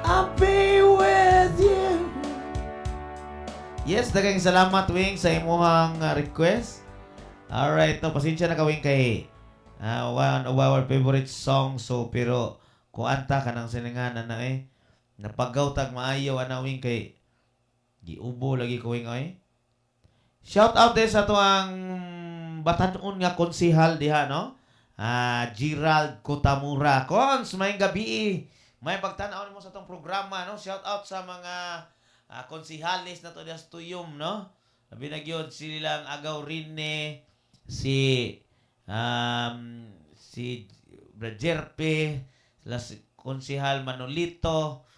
I'll be with you. Yes, daghang salamat, Wing, sa imong request. Alright, no, pasensya na ka, Wing, kay one of our favorite songs. So, pero, kuanta ka ng siningan na napagaw tag maayo, Wing, kay giubo lagi ko, Wing, Shout out din sa tuang batanon nga konsihal diha, no? Gerald Kotamura. Cons, may gabi. May pagtanaw mo sa tong programa, no? Shout out sa mga konsihalis na to sa Tuyom, no? Sabi na gyud silang Agaw Rine, si Brajerpe, sila si konsihal Manolito,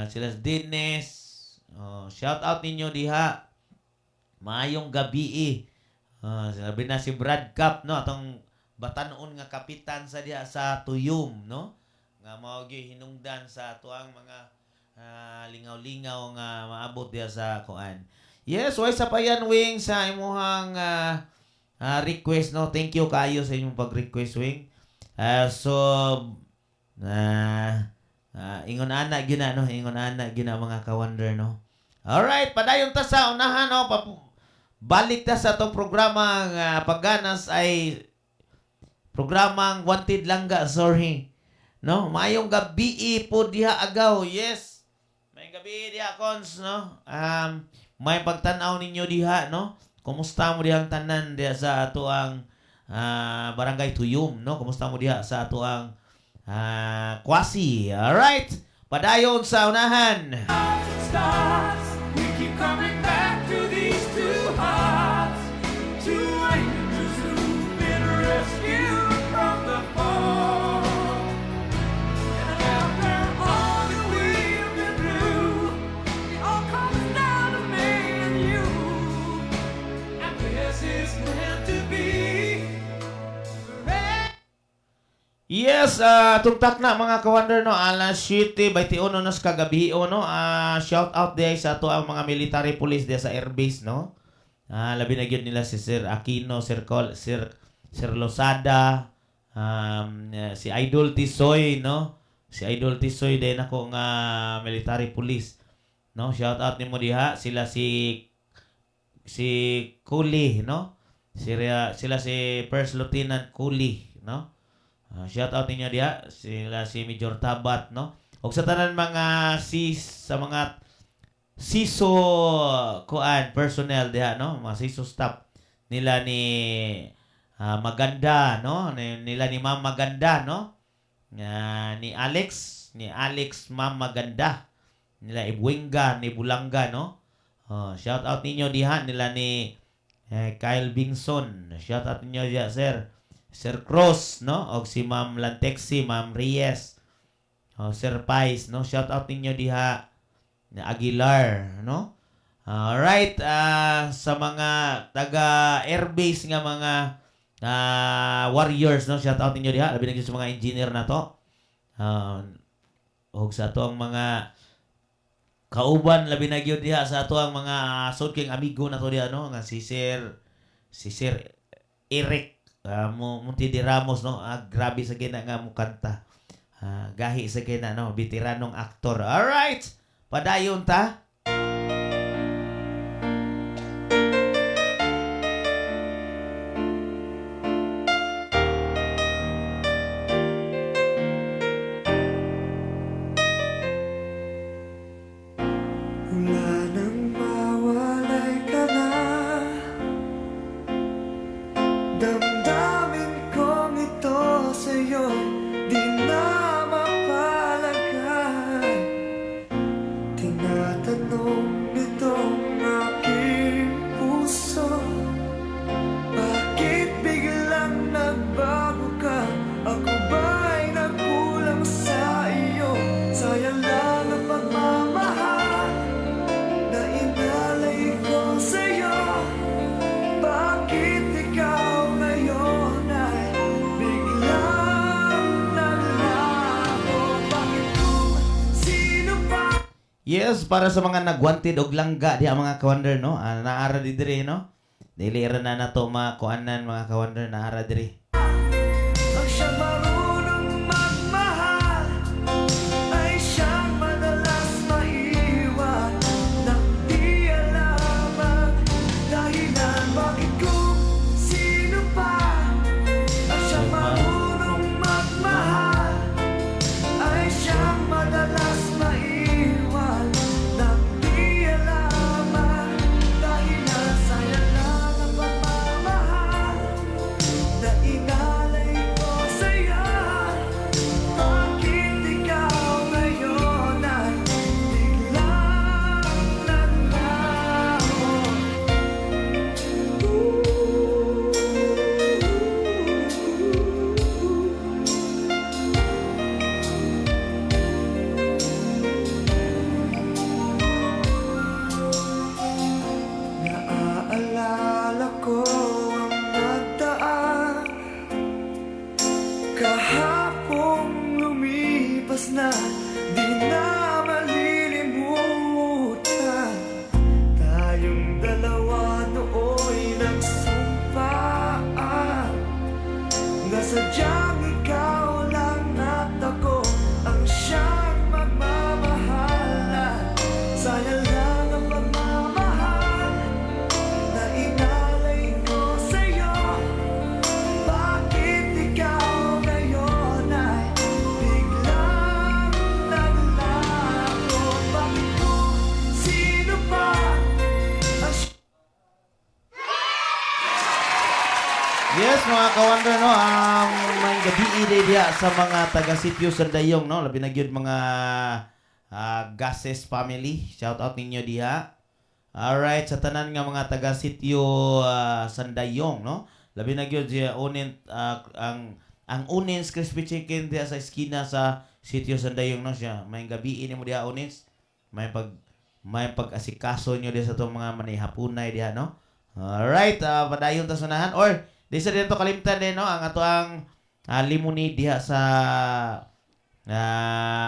sila si Dennis. Shout out ninyo diha. Maayong gabi. Sabi na si Brad Cap, no? Atong batanon nga kapitan sa diha sa Tuyom, no? Nga mao gyud hinungdan sa tuang mga lingaw-lingaw nga maabot diha sa kuan. Yes, way sa payan, Wing, sa imuhang request, no? Thank you kayo sa inyong pag-request, Wing. Ingon ana gina, no? Ingon ana gina mga ka-wonder, no? Alright, padayon ta sa unahan, no? Balik ta sa itong programa pagganas ay programang Wanted Langga, sorry. No? Mayong gabi po diha agaw, yes. May gabi diha, Cons, no? May pagtanaw ninyo diha, no? Kumusta mo diha ang tanan diha sa ato ang Barangay Tuyom, no? Kumusta mo diha sa ato ang Kwasi. Alright, padayon sa unahan. Stars, we keep coming back to these Yes, tungtak na mga ka-wonder, no, alas 7:21 na sa kagabi, no, shout out din sa ato ang mga military police din sa airbase, no. Labi na gyud nila si Sir Aquino, Sir Losada, si Idol Tisoy, no. Si Idol Tisoy din ako nga military police, no. Shout out nimo diha, sila si Kuli, no. Sila si First Lieutenant Kuli, no. Shout out ninyo diha, sila si Major Tabat, no. Og sa tanan mga sa mga siso personnel diha, no, mga siso staff nila ni Maganda, no, nila ni Ma'am Maganda, no, ni Alex Ma'am Maganda, nila Ibuenga, ni Bulanga, no. Shout out ninyo diha, nila ni Kyle Bingson, shout out ninyo diha, Sir Cross, no, og si Ma'am Lantexi, Ma'am Reyes, Sir Pais, no, shout out ninyo diha na Aguilar, no. Alright, sa mga taga airbase nga mga warriors, no, shout out ninyo diha, labi na sa mga engineer na to. Og sa ato ang mga kauban, labi na gyud diha sa ato ang mga sud king amigo na to diha, no, nga si Sir Eric Munti de Ramos, no. Grabe sa gina nga mo kanta. Gahi sa gina, no, veteranong aktor. Alright, padayon ta. Wala nang mawalay ka na. Damdamin kong ito sa'yo, di na mapalagay. Tinatanong nitong aking puso, bakit biglang nagbago ka? Ako ba'y nagkulang sa iyo? Sayang lang ang pagmamahal na inalay ko sa'yo. Bakit ikaw ngayon ay biglang naglaho? Bakit kung sino pa? Yes, para sa mga nagwanted og langga diha mga ka-wonder, no. Naara di diri, no. Dili ra na nato makuanan mga ka-wonder, naara diri. Ang siyang marunong magmahal ay siyang madalas maiwan nang di alam ang dahilan. Bakit kung sino pa ang siyang marunong magmahal ay siyang madalas maiwan nang di alam ang dahilan. Sayang lang ang pagmamahal na inalay ko sa'yo. Bakit ikaw ngayon ay biglang naglaho? Naaalala ko ang nagdaan kahapong lumipas na, di na malilimutan. Tayong dalawa nooy nagsumpaan na sadyang ikaw lang at ako ang siyang magmamahalan. Sayang lang ang pagmamahal na inalay ko sa'yo. Bakit ikaw ngayon ay biglang naglaho? Bakit kung sino pa ang Yes, mga ka-wonder, no, may gabi diha sa mga taga-sityo Sandayong, no, labi na gyud mga Gases family. Shout out ninyo diha. Alright, sa tanan nga mga taga-sityo Sandayong, no, labi na gyud siya unin ang Unins Crispy Chicken diha sa eskina sa sityo Sandayong, no, siya. May gabi mo diha Unins. May pag-asikaso nyo diha sa itong mga manihapunay diha, no. Alright, padayon ta sunahan or di sa dito kalimtan din, no, ang ato ang limuni diha sa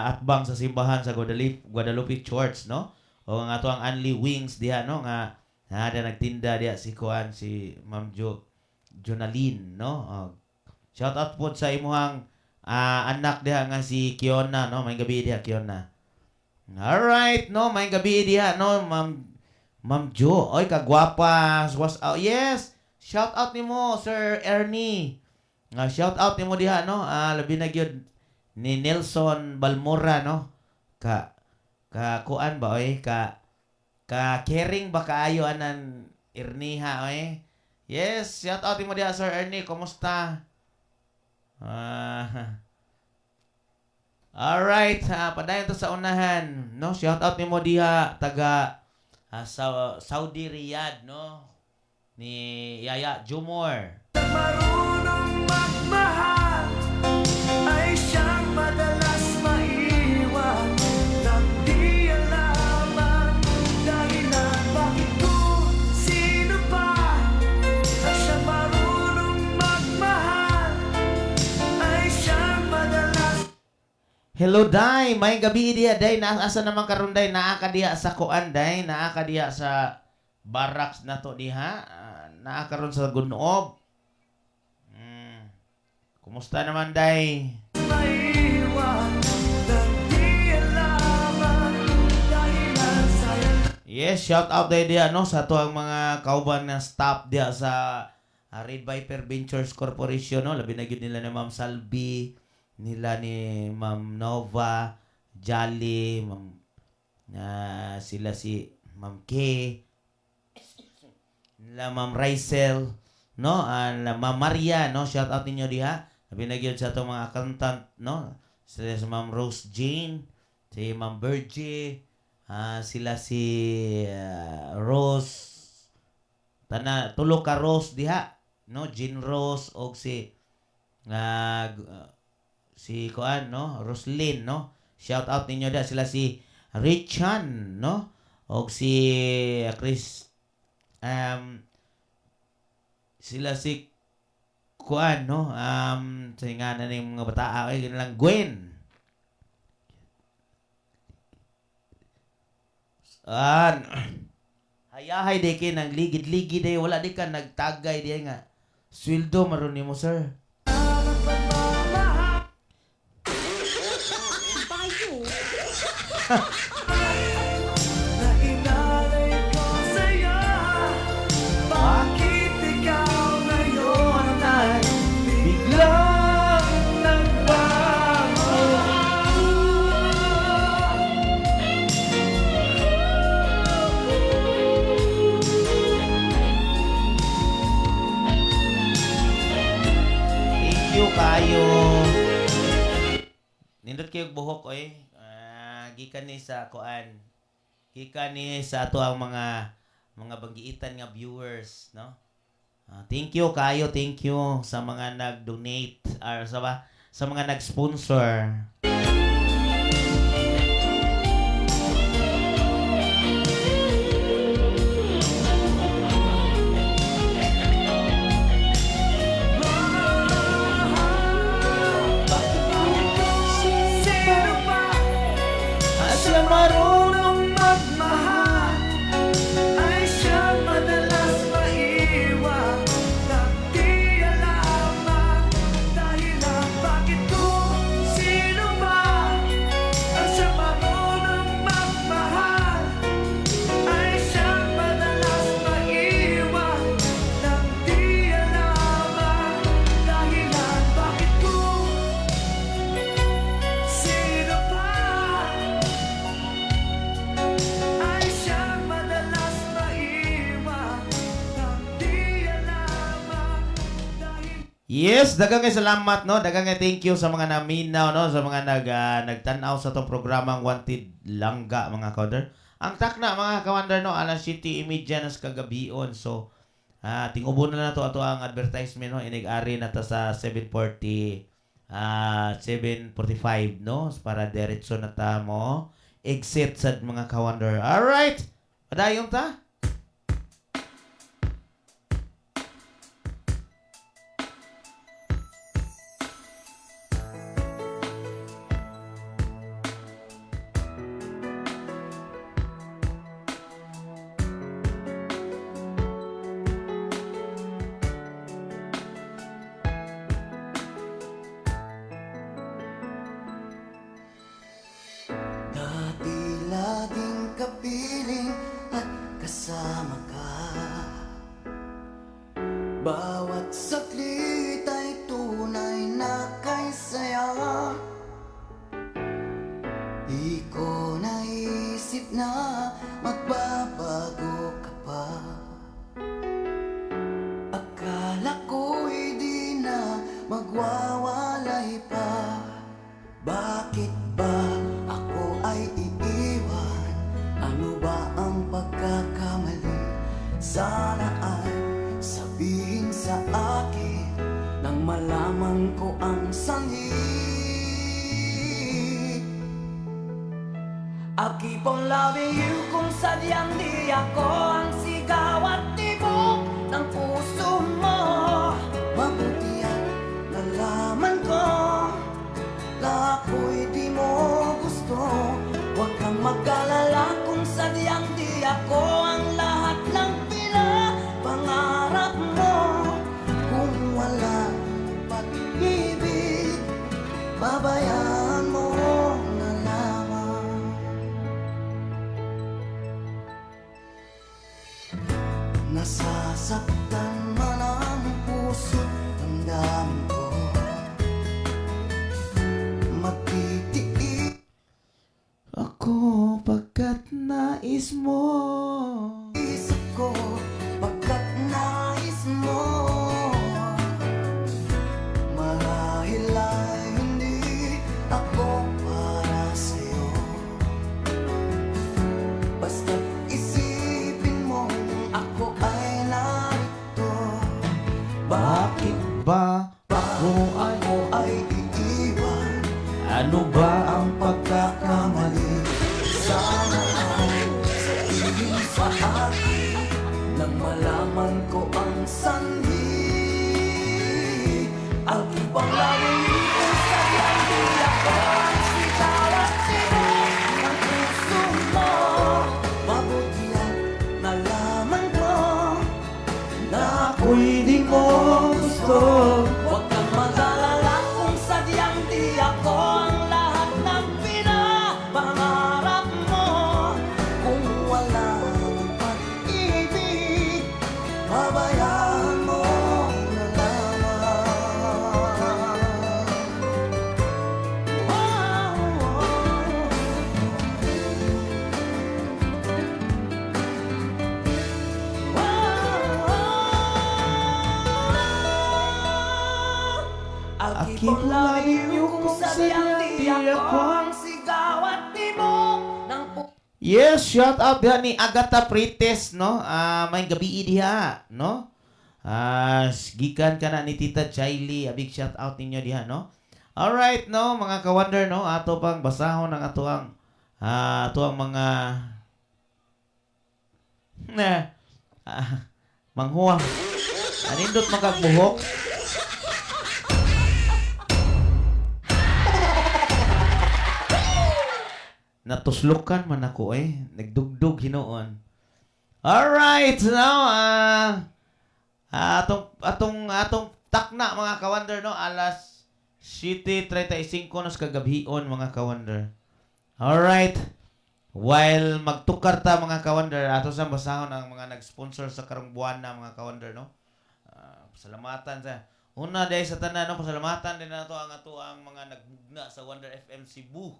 atbang sa simbahan sa Guadalupe Church, no? O nga to ang Only Wings diha, no? Nga ada nagtinda diha si Kuan, si Ma'am Jonaline, no? Shout out po sa imuhang anak diha nga si Kiona, no? May gabi diha, Kiona. Alright, no? May gabi diha, no? Ma'am Jo. Oy, kagwapa. Yes! Shout out nimo, Sir Ernie. Shout out nimo diha, no? Labi na gyud ni Nelson Balmora, no? Kuan ba, oy? Caring ba kaayo anan Ernie, ha, oy? Yes, shout out nimo diha, Sir Ernie. Kumusta? Alright, padayon to sa unahan, no? Shout out nimo diha taga Saudi Riyadh, no? Ni Yaya Jumor. Marunong magmahal ay siyang madalas maiwan nang di alaman dahilan bakit kung sino pa ay siyang marunong magmahal ay siyang madalas. Hello, Day. May gabi diya, Day. Asa naman karon, Day? Naa ka diya sa kuan, Day. Naa ka diya sa barracks na to diha. Naa karon sa Gunob. Kumusta naman, Day? Yes, shout out Day diya, no? Sa to ang mga kauban na staff diya sa Red Viper Ventures Corporation, no? Labi na gyud nila ni Ma'am Salvi, nila ni Ma'am Nova, Jolly, sila si Ma'am Kay, nila Ma'am Rysel, no? Ma'am Maria, no? Shout out ninyo diha. Sabi na gyud sa itong mga accountant, no? Sila si Ma'am Rose Jane, si Ma'am Virgie, sila si Rose, tulo ka Rose diha, no? Jean Rose og si Kuan, no? Roslyn, no? Shout out ninyo da sila si Richan, no? Og si Chris, sila si Kuan, no? Sa nga na ng mga bata, ay lang Gwen. Hayahay di kayo nang ligid-ligid eh. Wala di ka nagtagay di nga. Sweldo maron mo, sir. Nainalay ko sa'yo, bakit ikaw ngayon ay biglang nagbago? Thank you kayo. Nindot kayo buhok, oy. Gikan ni sa kuan. Gikan ni sa ato ang mga banggiitan nga viewers, no? Thank you kayo, thank you sa mga nag-donate or sa mga nag-sponsor. Siya marunong magmahal ay siya madalas maiwan nang di alaman dahilan bakit kung sino ba ang siya marunong magmahal ay siya madalas maiwan nang di alaman dahilan bakit kung sino ba ay siyang madalas maiwan nang di alaman dahil Yes, daghang kay salamat, no? Daghang kay thank you sa mga naminaw, no? Sa mga nagtan-aw sa tong programang Wanted Langga, mga kaunder. Ang takna, mga kawander, no? Alas City Imidya na sa kagabion. So, tingubon na to ato ang advertisement, no? Inig-ari na ta sa 7:45, no? Para diretso na ta mo exit sa mga kawander. Alright! Padayon ta? isip na magbabago ka pa. Akala ko'y di na magwawalay pa. Bakit ba ako ay iiwan? Ano ba ang pagkakamali? Sana ay sabihin sa akin nang malaman ko ang sanhi. I keep on loving you kung sadyang di ako ang sigaw at tibok ng puso mo. Mabuti at nalaman ko na ako'y di mo gusto. Huwag kang mag-alala kung sadyang di ako ang lahat ng pinapangarap mo. Kung wala pag-ibig, babayaan mo na lamang. Nasasaktan man ang puso't damdamin ko. Magtitiis Ako pagkat nais mo. ko pagkat nais mo. Marahil ay hindi ako para sa'yo. Basta't isipin mo ako ay narito. Bakit ba ako Ay iiwan. ano ba ang Pagkakamali sana ay sabihin sa akin nang malaman ko ang sanhi. Ang ibang laging kung sadyang di ako ang sigaw at tibok ng puso mo. Mabuti at nalaman ko na ako'y di mo gusto. Huwag kang mag-alala kung sadyang di ako ang lahat ng pinapangarap mo. Kung wala ng pag-ibig, babayaan mo na lamang. I'll keep on loving you kung sadyang di ako ang sigaw at tibok ng Yes, shout out diha ni Agatha Prites, no? May gabi diha, no? Gikan ka na ni Tita Jaili, a big shout out ninyo diha, no? Alright, no, mga ka-wonder, no? Ato pang basahon ang atuang mga manghuwang. Anindot magagbuhok. Natuslukan man ako nagdugdug hinoon. Alright, now atong takna mga ka-wonder, no, alas 7:35 nos kagabhion mga ka-wonder. Alright. While magtukar ta mga ka-wonder, ato sa basahon ang mga nag-sponsor sa karong buwan na mga ka-wonder, no. Pasalamatan sa una dahil sa tanan, no, pasalamatan din nato ang mga nagbugna sa Wonder FM Cebu.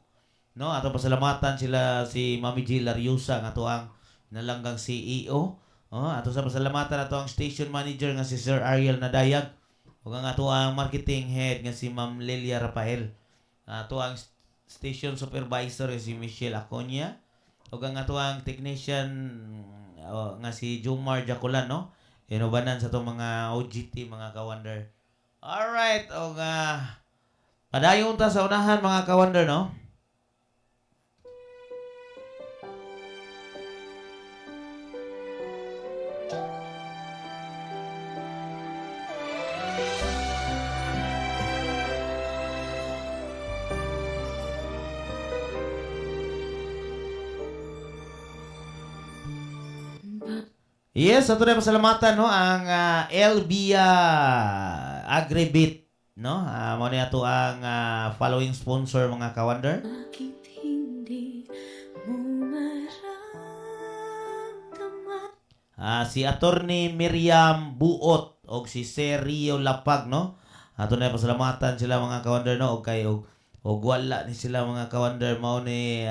No, ato pasalamatan sila si Mami G Lariusa nga ato ang nalanggang CEO. Ato sa pasalamatan ato ang station manager nga si Sir Ariel Nadayag ug ang ato ang marketing head nga si Ma'am Lelia Rafael. Ato ang station supervisor nga si Michelle Aconia ug ang ato ang technician nga si Jomar Jacolan, no. Inubanan sa itong mga OGT mga ka-wonder. Alright, ug padayon ta sa unahan mga ka-wonder, no. Yes, ato na pasalamatan, no, ang Elbia Agribit, no. Mao ni ato ang following sponsor mga ka-wonder. Bakit hindi mo maramdaman? Si Attorney Miriam Buot o si Serio Lapag, no. Ato na pasalamatan sila mga ka-wonder, no, og wala ni sila mga ka-wonder, mao ni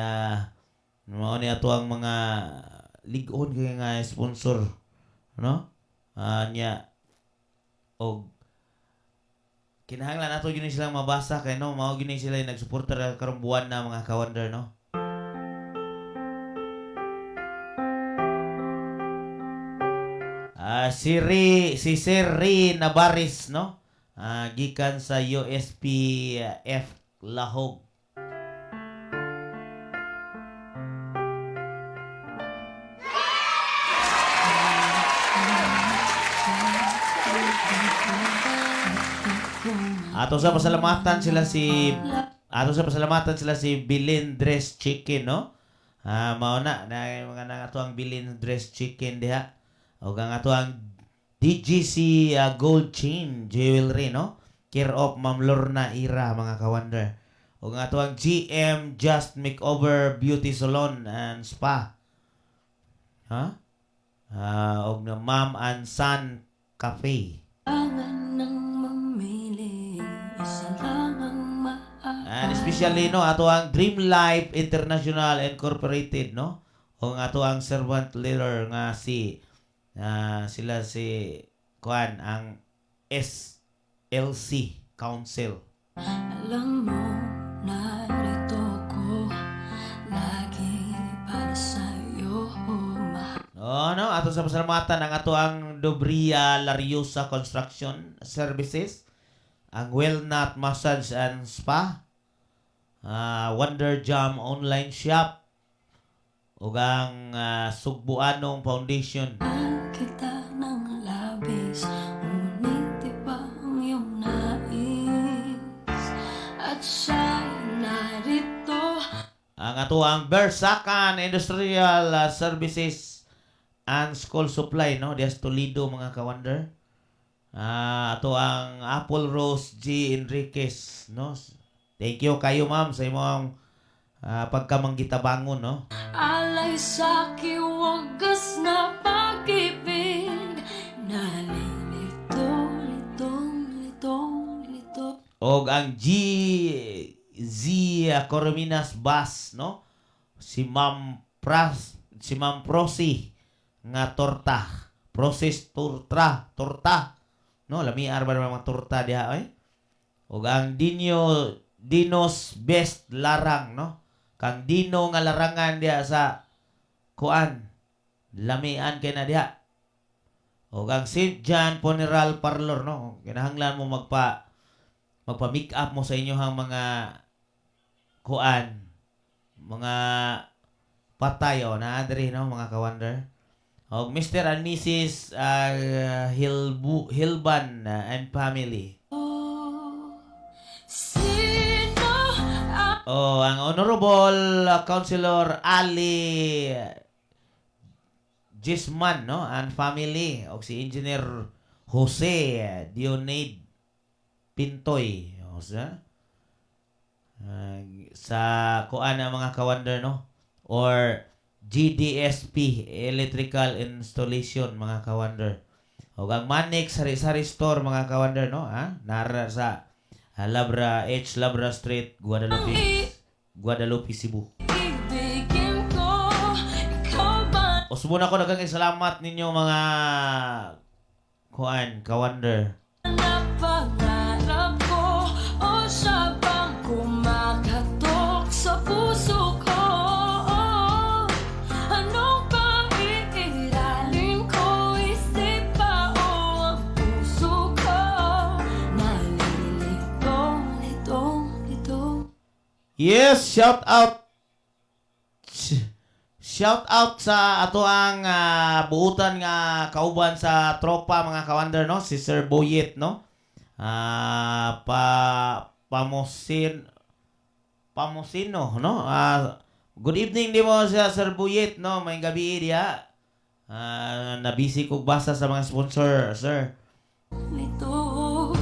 Mao ni ato ang mga ligon kay nga sponsor, no? Nya og kinahanglan nato gyud silang mabasa kay no mao gyud sila yung nagsuporta karong buwan na mga ka-wonder, no? Si Sir Ray Navarez, no? Gikan sa USPF Lahog. Ato sa pasalamatan sila si Bilin Dress Chicken, no? Mao na mga nang ato ang Bilin Dress Chicken diha. O ang ato ang DGC Gold Chain Jewelry, no? Care of Ma'am Lorna Ira, mga ka-wonder. O ang ato ang GM Just Makeover Beauty Salon and Spa. Ha? Og na Ma'am and Son Cafe. And especially, no, ato ang Dream Life International Incorporated, no? O ang ato ang servant leader nga sila si kuan ang SLC Council. Alam mo, narito ko lagi para sa'yo, No, ato sa pasalamatan ang ato ang Dobria Lariosa Construction Services, ang Wellnut Massage and Spa, Wonder Jam Online Shop, ug ang Sugbuanong Foundation. kita ng labis, ngunit di ba ang iyong nais? At siya'y narito. Ang ato ang Bersacan Industrial Services and School Supply, no? Dias Toledo, mga ka-wonder. Ato ang Apple Rose G. Enriquez, no? Thank you kayo, ma'am, sa imong pagkamanggitabangon, no? Alay sa kiwagas na pag-ibig, nalilito. Og ang Z Corominas Bus, no? Si Ma'am Prosi nga torta. Process torta. No, lami arba mga torta diha, oy. Og ang Dinos Best Larang, no? Kang Dino nga larangan diha sa kuan. Lamian kay na diha. Og ang St. John Funeral Parlor, no? Kinahanglan mo magpa-make up mo sa inyohang mga kuan, mga patay, o na adri, no, mga ka-wonder. Og Mr. and Mrs. Hilban and family. Ang Honorable Councilor Ali Gisman, no, and family. Og si Engineer Jose Dionade Pintoy. O sa kuan ang mga ka-wonder, no? Or GDSP Electrical Installation, mga ka-wonder. O ang Manik Sari-Sari Store, mga ka-wonder, no? Nara sa Labra Street, Guadalupe, Cebu. O subuna ko nagang salamat ninyo, mga kuan, ka-wonder. Pangarap ko, o siya bang kumakatok sa puso ko? Ano bang iiraling ko? Isip ba o ang puso ko? Nalilito. Yes, shout out sa ato ang buutan nga kauban sa tropa, mga ka-wonder, no? Si Sir Boyet, no? Pamosino, no? Good evening di mo sa Sir Boyet, no? May gabi diya. Nabisi kong basa sa mga sponsor, sir. Nito,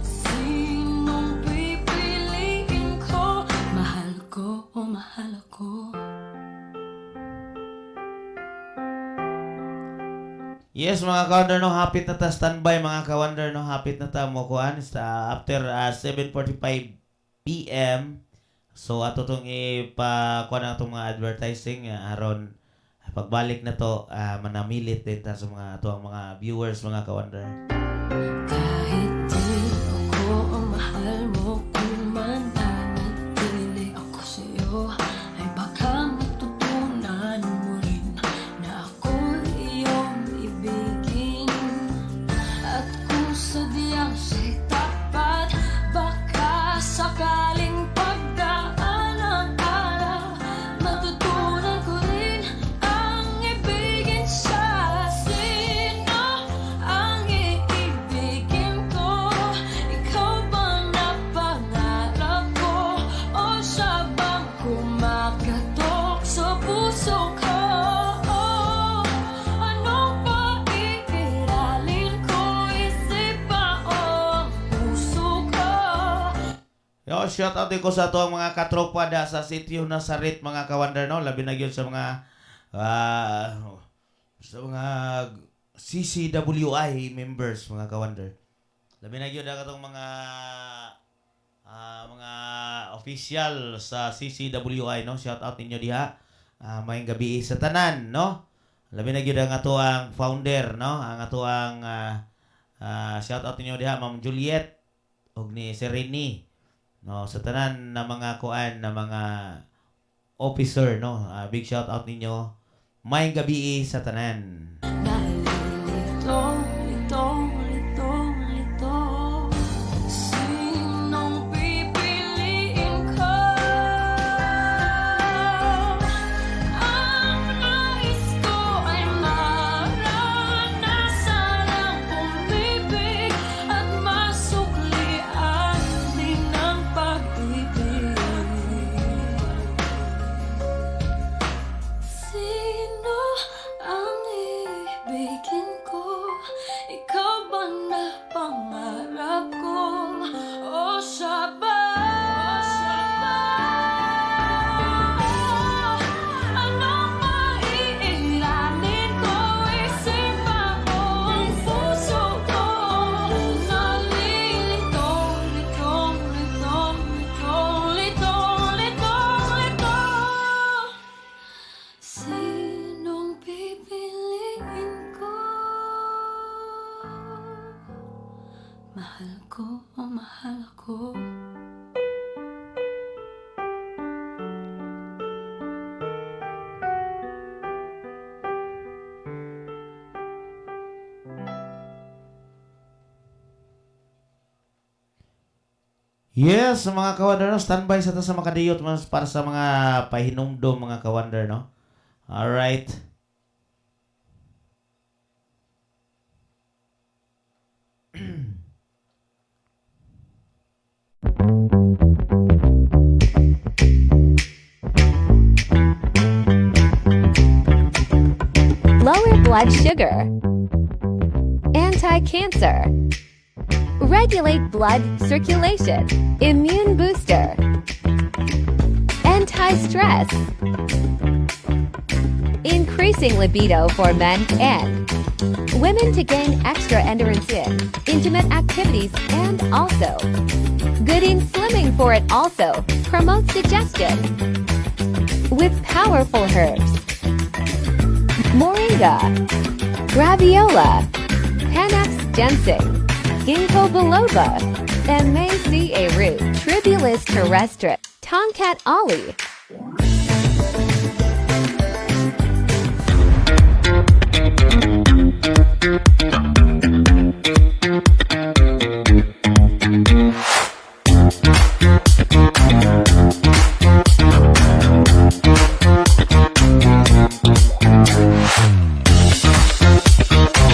sinong pipiliin ko? Mahal ko o mahal ako? Yes, mga ka-wonder, no? Hapit na ta standby, mga ka-wonder, no? Hapit na ta mo kuan sa after 7:45 PM. So ato tong ipakuha na itong mga advertising aron pagbalik na to manamilit din ta sa mga ato ang mga viewers, mga ka-wonder. Kahit di ako ang mahal mo, kung man nanatili ako sa'yo, ay baka matutunan mo rin na ako iyong ibigin. At kung sadyang siya'y tapat, baka sakaling pagdaan ang araw, matutunan ko rin ang ibigin siya. Sino ang iibigin ko? Ikaw bang napangarap ko? O siya bang kumakatok sa puso ko? Anong pag-iiralin ko? Isip ba o ang puso ko? Yo, shout out din ko sa ato ang mga katropa da sa Sitio Nazaret, mga ka-wonder, no? Labi na yun sa mga CCWI members, mga ka-wonder. Labi na yun katong mga official sa CCWI, no? Shout out ninyo diha. Mayong gabi sa tanan, no? Labi na yun ang ato ang founder, no? Ang ato ang shout out ninyo diha, Ma'am Juliet og ni Sereni, no? Sa tanan na mga kuan na mga officer, no? Big shout out ninyo. Mayong gabi sa tanan. Nalilito, lito, lito, lito. Sinong pipiliin ko? Ang nais ko ay maranasan ang pumibig at masukli ang din ng pag-ibig. Sino ang ibigin ko? Ikaw bang napangarap ko? O siya ba? Anong maiilanin ko? Isip ba o ang puso ko? Nalilito, lito, lito, lito, lito, lito, lito. Sinong pipiliin ko? Mahal ko o mahal ko? Yes, mga ka-wonder, no? Standby sa ta sa makadiyot para sa mga pahinumdom, mga ka-wonder, no? Alright. Lower blood sugar, anti-cancer, regulate blood circulation, immune booster, anti-stress, increasing libido for men and women to gain extra endurance in intimate activities, and also good in slimming for it. Also promotes digestion with powerful herbs: moringa, graviola, panax ginseng, ginkgo biloba, MACA root, Tribulus terrestre, Tonkat ollie.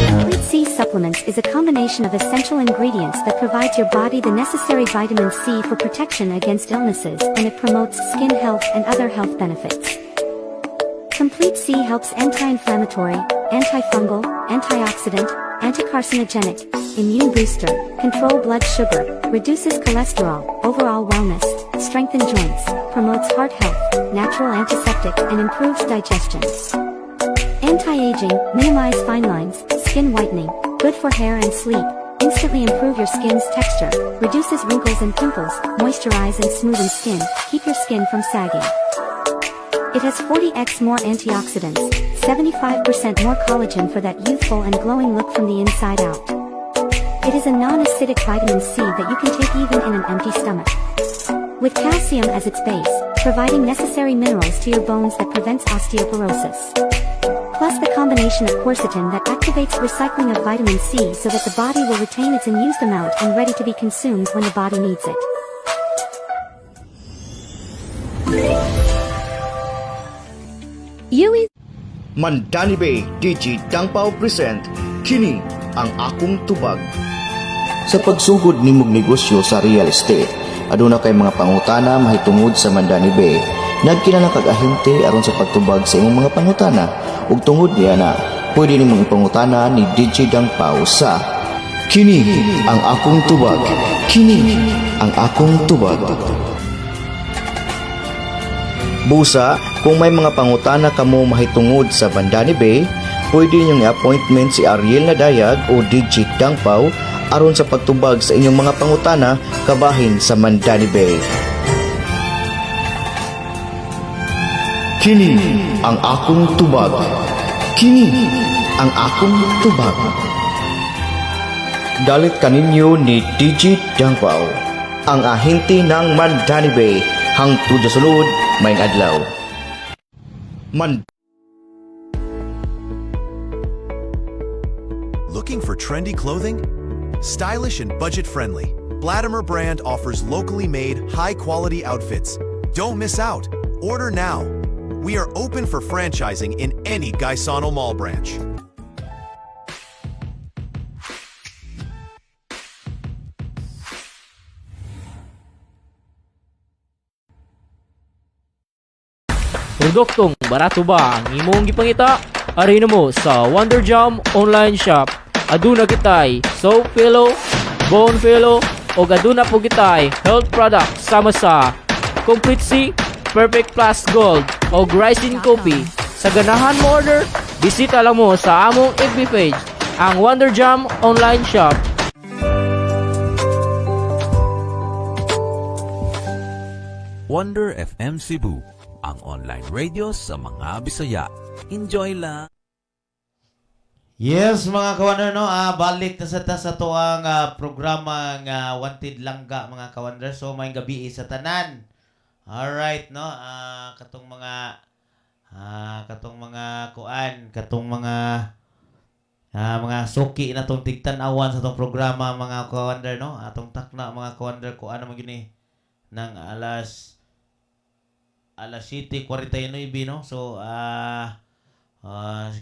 Complete C Supplements is a combination of essential ingredients that provides your body the necessary vitamin C for protection against illnesses, and it promotes skin health and other health benefits. Complete C helps anti-inflammatory, antifungal, antioxidant, anticarcinogenic, immune booster, control blood sugar, reduces cholesterol, overall wellness, strengthens joints, promotes heart health, natural antiseptic, and improves digestion. Anti-aging, minimize fine lines, skin whitening, good for hair and sleep, instantly improve your skin's texture, reduces wrinkles and pimples, moisturize and smoothen skin, keep your skin from sagging. It has 40x more antioxidants, 75% more collagen for that youthful and glowing look from the inside out. It is a non-acidic vitamin C that you can take even in an empty stomach. With calcium as its base, providing necessary minerals to your bones that prevents osteoporosis. Plus the combination of quercetin that activates recycling of vitamin C so that the body will retain its unused amount and ready to be consumed when the body needs it. UE Mandani Bay DG Dangpao present Kini ang akong tubag. Sa pagsugod nimong negosyo sa real estate, aduna kay mga pangutana mahitungod sa Mandani Bay. Nagkinala kag ahente aron sa pagtubag sa imong mga pangutana ug tungod niya na pwede nimong ipangutana ni DJ Dangpao sa Kini ang akong tubag. Kini ang akong tubag. Busa, kung may mga pangutana kamo mahitungod sa Mandani Bay, pwede niyong i-appointment si Ariel Nadayag o DJ Dangpao aron sa pagtubag sa inyong mga pangutana kabahin sa Mandani Bay. Kini ang akong tubag. Kini ang akong tubag. Dalit kaninyo ni DJ Dangpao, ang ahente ng Mandani Bay, hangtod sa sulod may adlaw. Looking for trendy clothing? Stylish and budget-friendly, Bladimer brand offers locally made, high-quality outfits. Don't miss out. Order now. We are open for franchising in any Gaisano Mall branch. Produktong barato ba ang imong gipangita? Ari mo sa Wonder Jam online shop. Aduna kitay soap pillow, bone pillow, o aduna po kitay health product sama sa Complete C, Perfect Plus Gold o Rising Coffee. Sa ganahan mo order, bisita lang mo sa among FB page, ang Wonder Jam online shop. Wonder FM Cebu, ang online radio sa mga Bisaya. Enjoy lang! Yes, mga kawander, no? Balik na sa to ang programang Wanted Langga, mga kawander. So, may gabi sa tanan. Alright, no? Katong mga kuan, katong mga suki na tong tigtan-awan sa tong programa, mga kawander, no? Atong takna, mga kawander, kuan naman gini ng alas 7:49, no? So,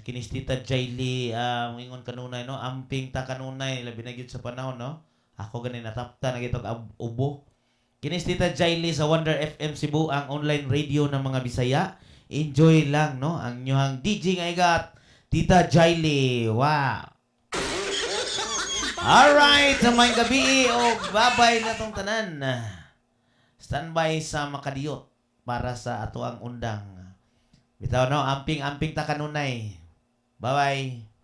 kinis Tita Jaylee, ingon kanunay, no? Amping ta kanunay, labi na gyud sa panahon, no? Ako ganin natapta na gitog ubo. Kinis Tita Jaylee sa Wonder FM Cebu, ang online radio ng mga Bisaya. Enjoy lang, no? Ang nyohang DJ nga igat, Tita Jaylee. Wow! Alright, sa may gabi, babay na tong tanan. Standby sa Makadiyot para sa ato ang undang. Bitaw, no? Amping ta kanunay. Bye-bye.